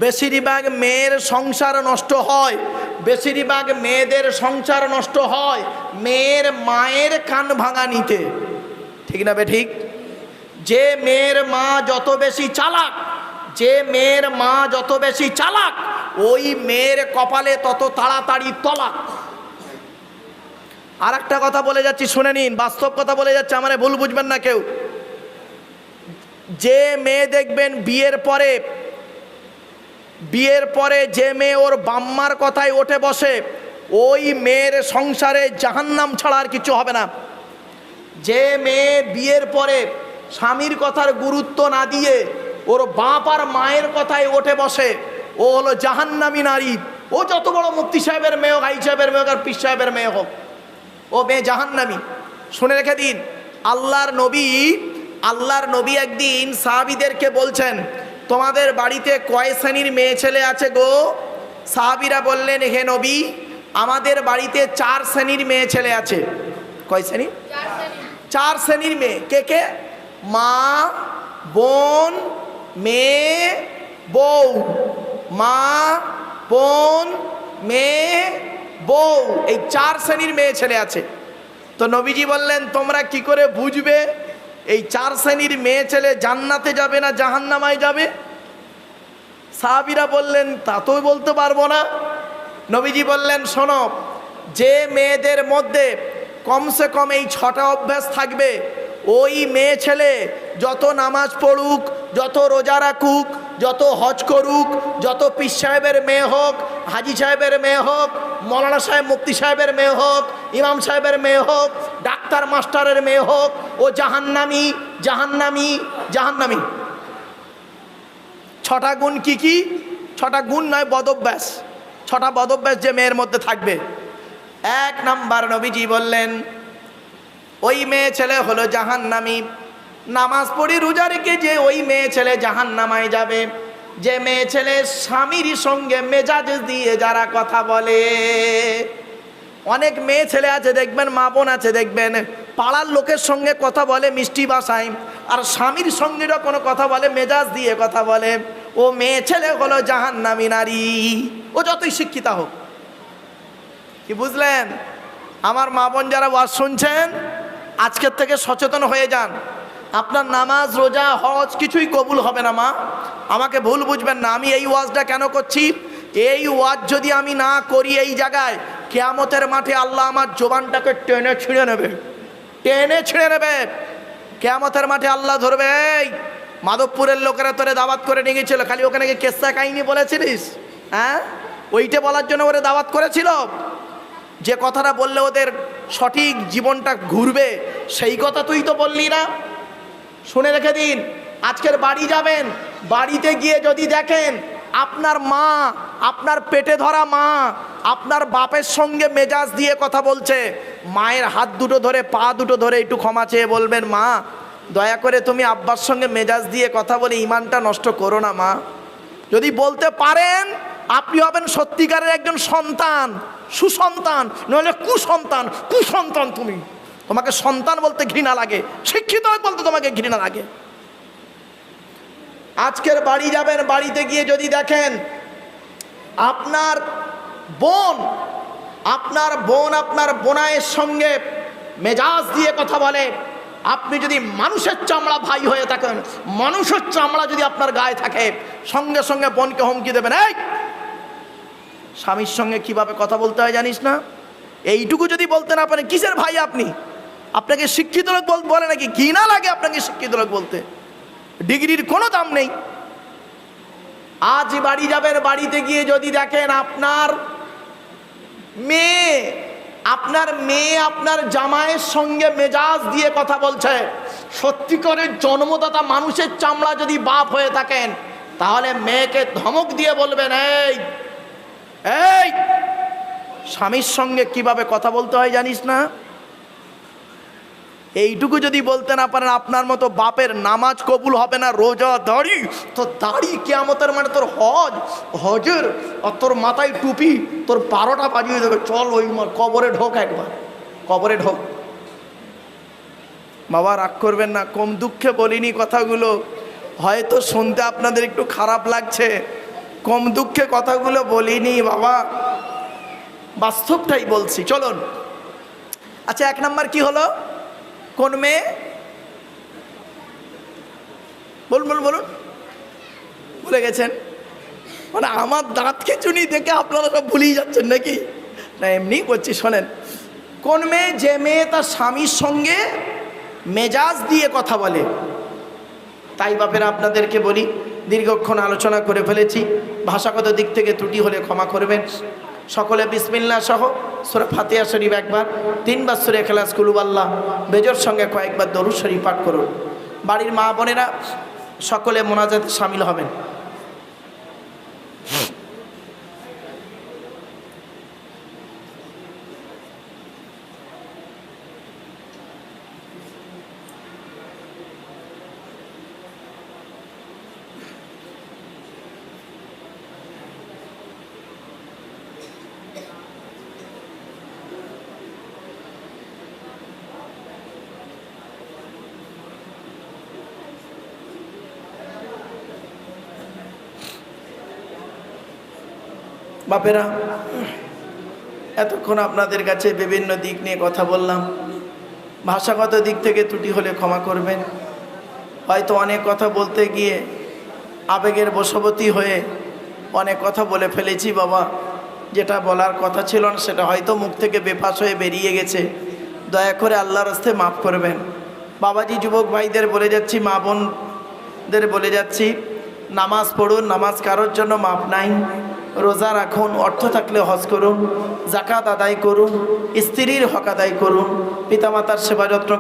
Speaker 1: বেশিরভাগ মেয়ের সংসার নষ্ট হয়, বেশিরভাগ মেয়েদের সংসার নষ্ট হয় মেয়ের মায়ের কান ভাঙা নিতে। ঠিক না বে ঠিক? যে মেয়ের মা যত বেশি চালাক, যে মেয়ের মা যত বেশি চালাক, ওই মেয়ের কপালে তত তাড়াতাড়ি তলাক। আর একটা কথা বলে যাচ্ছি, শুনে নিন, বাস্তব কথা বলে যাচ্ছে, আমারে ভুল বুঝবেন না কেউ। যে মেয়ে দেখবেন বিয়ের পরে যে মেয়ে ওর বাম্মার কথায় ওঠে বসে, ওই মেয়ের সংসারে জাহান্নাম ছাড়া আর কিছু হবে না। যে মেয়ে বিয়ের পরে স্বামীর কথার গুরুত্ব না দিয়ে ওর বাপ আর মায়ের কথায় ওঠে বসে, ও হলো জাহান্নামী নারী। ও যত বড় মুফতি সাহেবের মেয়ে হোক, আই সাহেবের মেয়ে হোক আর পীর সাহেবের মেয়ে হোক, ও মেয়ে জাহান্নামী। শুনে রেখে দিন, আল্লাহর নবী একদিন সাহাবীদেরকে বলছেন, তোমাদের বাড়িতে কয় শ্রেণীর মেয়ে ছেলে আছে গো? সাহাবীরা বললেন, হে নবী, আমাদের বাড়িতে 4 শ্রেণীর মেয়ে ছেলে আছে। কয় শ্রেণী? 4 শ্রেণীর মেয়ে। কে কে? মা, বোন, মেয়ে, বউ। মা, বোন, মেয়ে, বউ, এই 4 শ্রেণীর মেয়ে ছেলে আছে। তো নবীজি বললেন, তোমরা কি করে বুঝবে এই 4 শ্রেণীর মেয়ে ছেলে জান্নাতে যাবে না জাহান্নামায় যাবে? সাহাবীরা বললেন, তা তো বলতে পারবো না। নবীজি বললেন, শোনো, যে মেয়েদের মধ্যে কমসে কম এই 6টা অভ্যাস থাকবে, ওই মেয়ে ছেলে যত নামাজ পড়ুক, যত রোজা রাখুক, যত হজ করুক, যত পীর সাহেবের মেয়ে হোক, হাজি সাহেবের মেয়ে হোক, মৌলানা সাহেব মুফতি সাহেবের মেয়ে হোক, ইমাম সাহেবের মেয়ে হোক, ডাক্তার মাস্টারের মেয়ে হোক, ও জাহান্নামী, জাহান্নামী, জাহান্নামী। 6টা গুণ কি কি? 6টা গুণ নয়, বদভ্যাস। 6টা বদভ্যাস যে মেয়ের মধ্যে থাকবে। 1 নাম্বার, নবীজি বললেন, ওই মেয়ে ছেলে হলো জাহান্নামী। নামাজ পড়ি রোজা রেখে যে ওই মেয়ে ছেলে জাহান্নামায় যাবে। যে মেয়ে ছেলে স্বামীর সঙ্গে মেজাজ দিয়ে যারা কথা বলে। অনেক মেয়ে ছেলে আছে দেখবেন, মা বোন আছে দেখবেন, পাড়ার লোকের সঙ্গে কথা বলে মিষ্টি ভাষায়, আর স্বামীর সঙ্গে কোনো কথা বলে মেজাজ দিয়ে কথা বলে। ও মেয়ে ছেলে হলো জাহান্নামী নারী, ও যতই শিক্ষিতা হোক। কি বুঝলেন? আমার মা বোন যারা ওয়াজ শুনছেন, আজকের থেকে সচেতন হয়ে যান। আপনার নামাজ, রোজা, হজ কিছুই কবুল হবে না মা, আমাকে ভুল বুঝবেন না। আমি এই ওয়াজটা কেন করছি? এই ওয়াজ যদি আমি না করি এই জায়গায়, কিয়ামতের মাঠে আল্লাহ আমার জবানটাকে টেনে ছিঁড়ে নেবে, টেনে ছিঁড়ে নেবে। কিয়ামতের মাঠে আল্লাহ ধরবে, এই মাধবপুরের লোকেরা তোরে দাওয়াত করে নিয়ে গেছিল, খালি ওখানে গিয়ে কেসা কাহিনী বলেছিলিস, হ্যাঁ? ওইটা বলার জন্য ওরে দাওয়াত করেছিল? যে কথাটা বললে ওদের সঠিক জীবনটা ঘুরবে, সেই কথা তুই তো বললি না। শুনে রেখে দিন, আজকের বাড়ি যাবেন, বাড়িতে গিয়ে যদি দেখেন আপনার মা, আপনার পেটে ধরা মা আপনার বাপের সঙ্গে মেজাজ দিয়ে কথা বলছে, মায়ের হাত দুটো ধরে পা দুটো ধরে একটু ক্ষমা চেয়ে বলবেন, মা দয়া করে তুমি আব্বার সঙ্গে মেজাজ দিয়ে কথা বলে ইমানটা নষ্ট করো না মা। যদি বলতে পারেন আপনি হবেন সত্যিকারের একজন সন্তান, সুসন্তান, নইলে কুসন্তান। কুসন্তান তুমি, তোমাকে সন্তান বলতে ঘৃণা লাগে, শিক্ষিত বলতে তোমাকে ঘৃণা লাগে। আজকের বাড়ি যাবেন, বাড়িতে গিয়ে যদি দেখেন আপনার বোন আপনার বোনাইয়ের সঙ্গে মেজাজ দিয়ে কথা বলে, আপনি যদি মানুষের চামড়া ভাই হয়ে থাকেন, মানুষের চামড়া যদি আপনার গায়ে থাকে, সঙ্গে সঙ্গে বোনকে হুমকি দেবেন, এই স্বামীর সঙ্গে কিভাবে কথা বলতে হয় জানিস না? এইটুকু যদি বলতে না পারেন, কিসের ভাই আপনি? আপনাকে শিক্ষিত লোক বলে নাকি? ঘৃণা লাগে আপনাকে শিক্ষিত লোক বলতে। ডিগ্রির কোনো দাম নেই। আজ বাড়ি যাবেন, বাড়িতে গিয়ে যদি দেখেন আপনার মেয়ে আপনার জামাইয়ের সঙ্গে মেজাজ দিয়ে কথা বলছে, সত্যিকারের জন্মদাতা মানুষের চামড়া যদি বাপ হয়ে থাকেন, তাহলে মেয়েকে ধমক দিয়ে বলবেন, এই স্বামীর সঙ্গে কিভাবে কথা বলতে হয় জানিস না? এইটুকু যদি বলতে না পারেন, আপনার মতো বাপের নামাজ কবুল হবে না, রোজা দাড়ি, তোর দাড়ি কিয়ামতের মানে তোর হজের, আর তোর মাথায় টুপি, তোর 12টা বাজিয়ে দেবে, চল ওই কবরে ঢোক, একবার কবরে ঢোক। বাবা রাগ করবেন না, কম দুঃখে বলিনি কথাগুলো, হয়তো শুনতে আপনাদের একটু খারাপ লাগছে, কম দুঃখে কথাগুলো বলিনি বাবা, বাস্তবটাই বলছি। চলুন, আচ্ছা 1 নাম্বার কি হলো? কোন মেয়ে? বলুন ভুলে গেছেন? মানে আমার দাঁত খিচুনি দেখে আপনারা সব ভুলেই যাচ্ছেন নাকি? না এমনি বলছি, শোনেন। কোন মেয়ে? যে মেয়ে তার স্বামীর সঙ্গে মেজাজ দিয়ে কথা বলে। তাই বাপেরা আপনাদেরকে বলি, দীর্ঘক্ষণ আলোচনা করে ফেলেছি, ভাষাগত দিক থেকে ত্রুটি হলে ক্ষমা করবেন। সকলে বিসমিল্লাহ সহ সূরা ফাতিহা শরীফ একবার, 3 বার সূরা ইখলাস, কুল হুয়াল্লাহ, বেজোর সঙ্গে কয়েকবার দরুদ শরীফ পাঠ করুন। বাড়ির মা বোনেরা সকলে মোনাজাতে শামিল হবেন। বাপেরা, এতক্ষণ আপনাদের কাছে বিভিন্ন দিক নিয়ে কথা বললাম, ভাষাগত দিক থেকে ত্রুটি হলে ক্ষমা করবেন। হয়তো অনেক কথা বলতে গিয়ে আবেগের বশবর্তী হয়ে অনেক কথা বলে ফেলেছি বাবা, যেটা বলার কথা ছিল না সেটা হয়তো মুখ থেকে বেফাস হয়ে বেরিয়ে গেছে, দয়া করে আল্লাহর রাস্তে মাফ করবেন। বাবাজি যুবক ভাইদের বলে যাচ্ছি, মা বোনদের বলে যাচ্ছি, নামাজ পড়ুন, নামাজ কারোর জন্য মাপ নাই। রোজা রাখুন, অর্থ থাকলে হজ করুন, যাকাত আদায় করুন, স্ত্রীর হক আদায় করুন, পিতামাতার সেবা যত্ন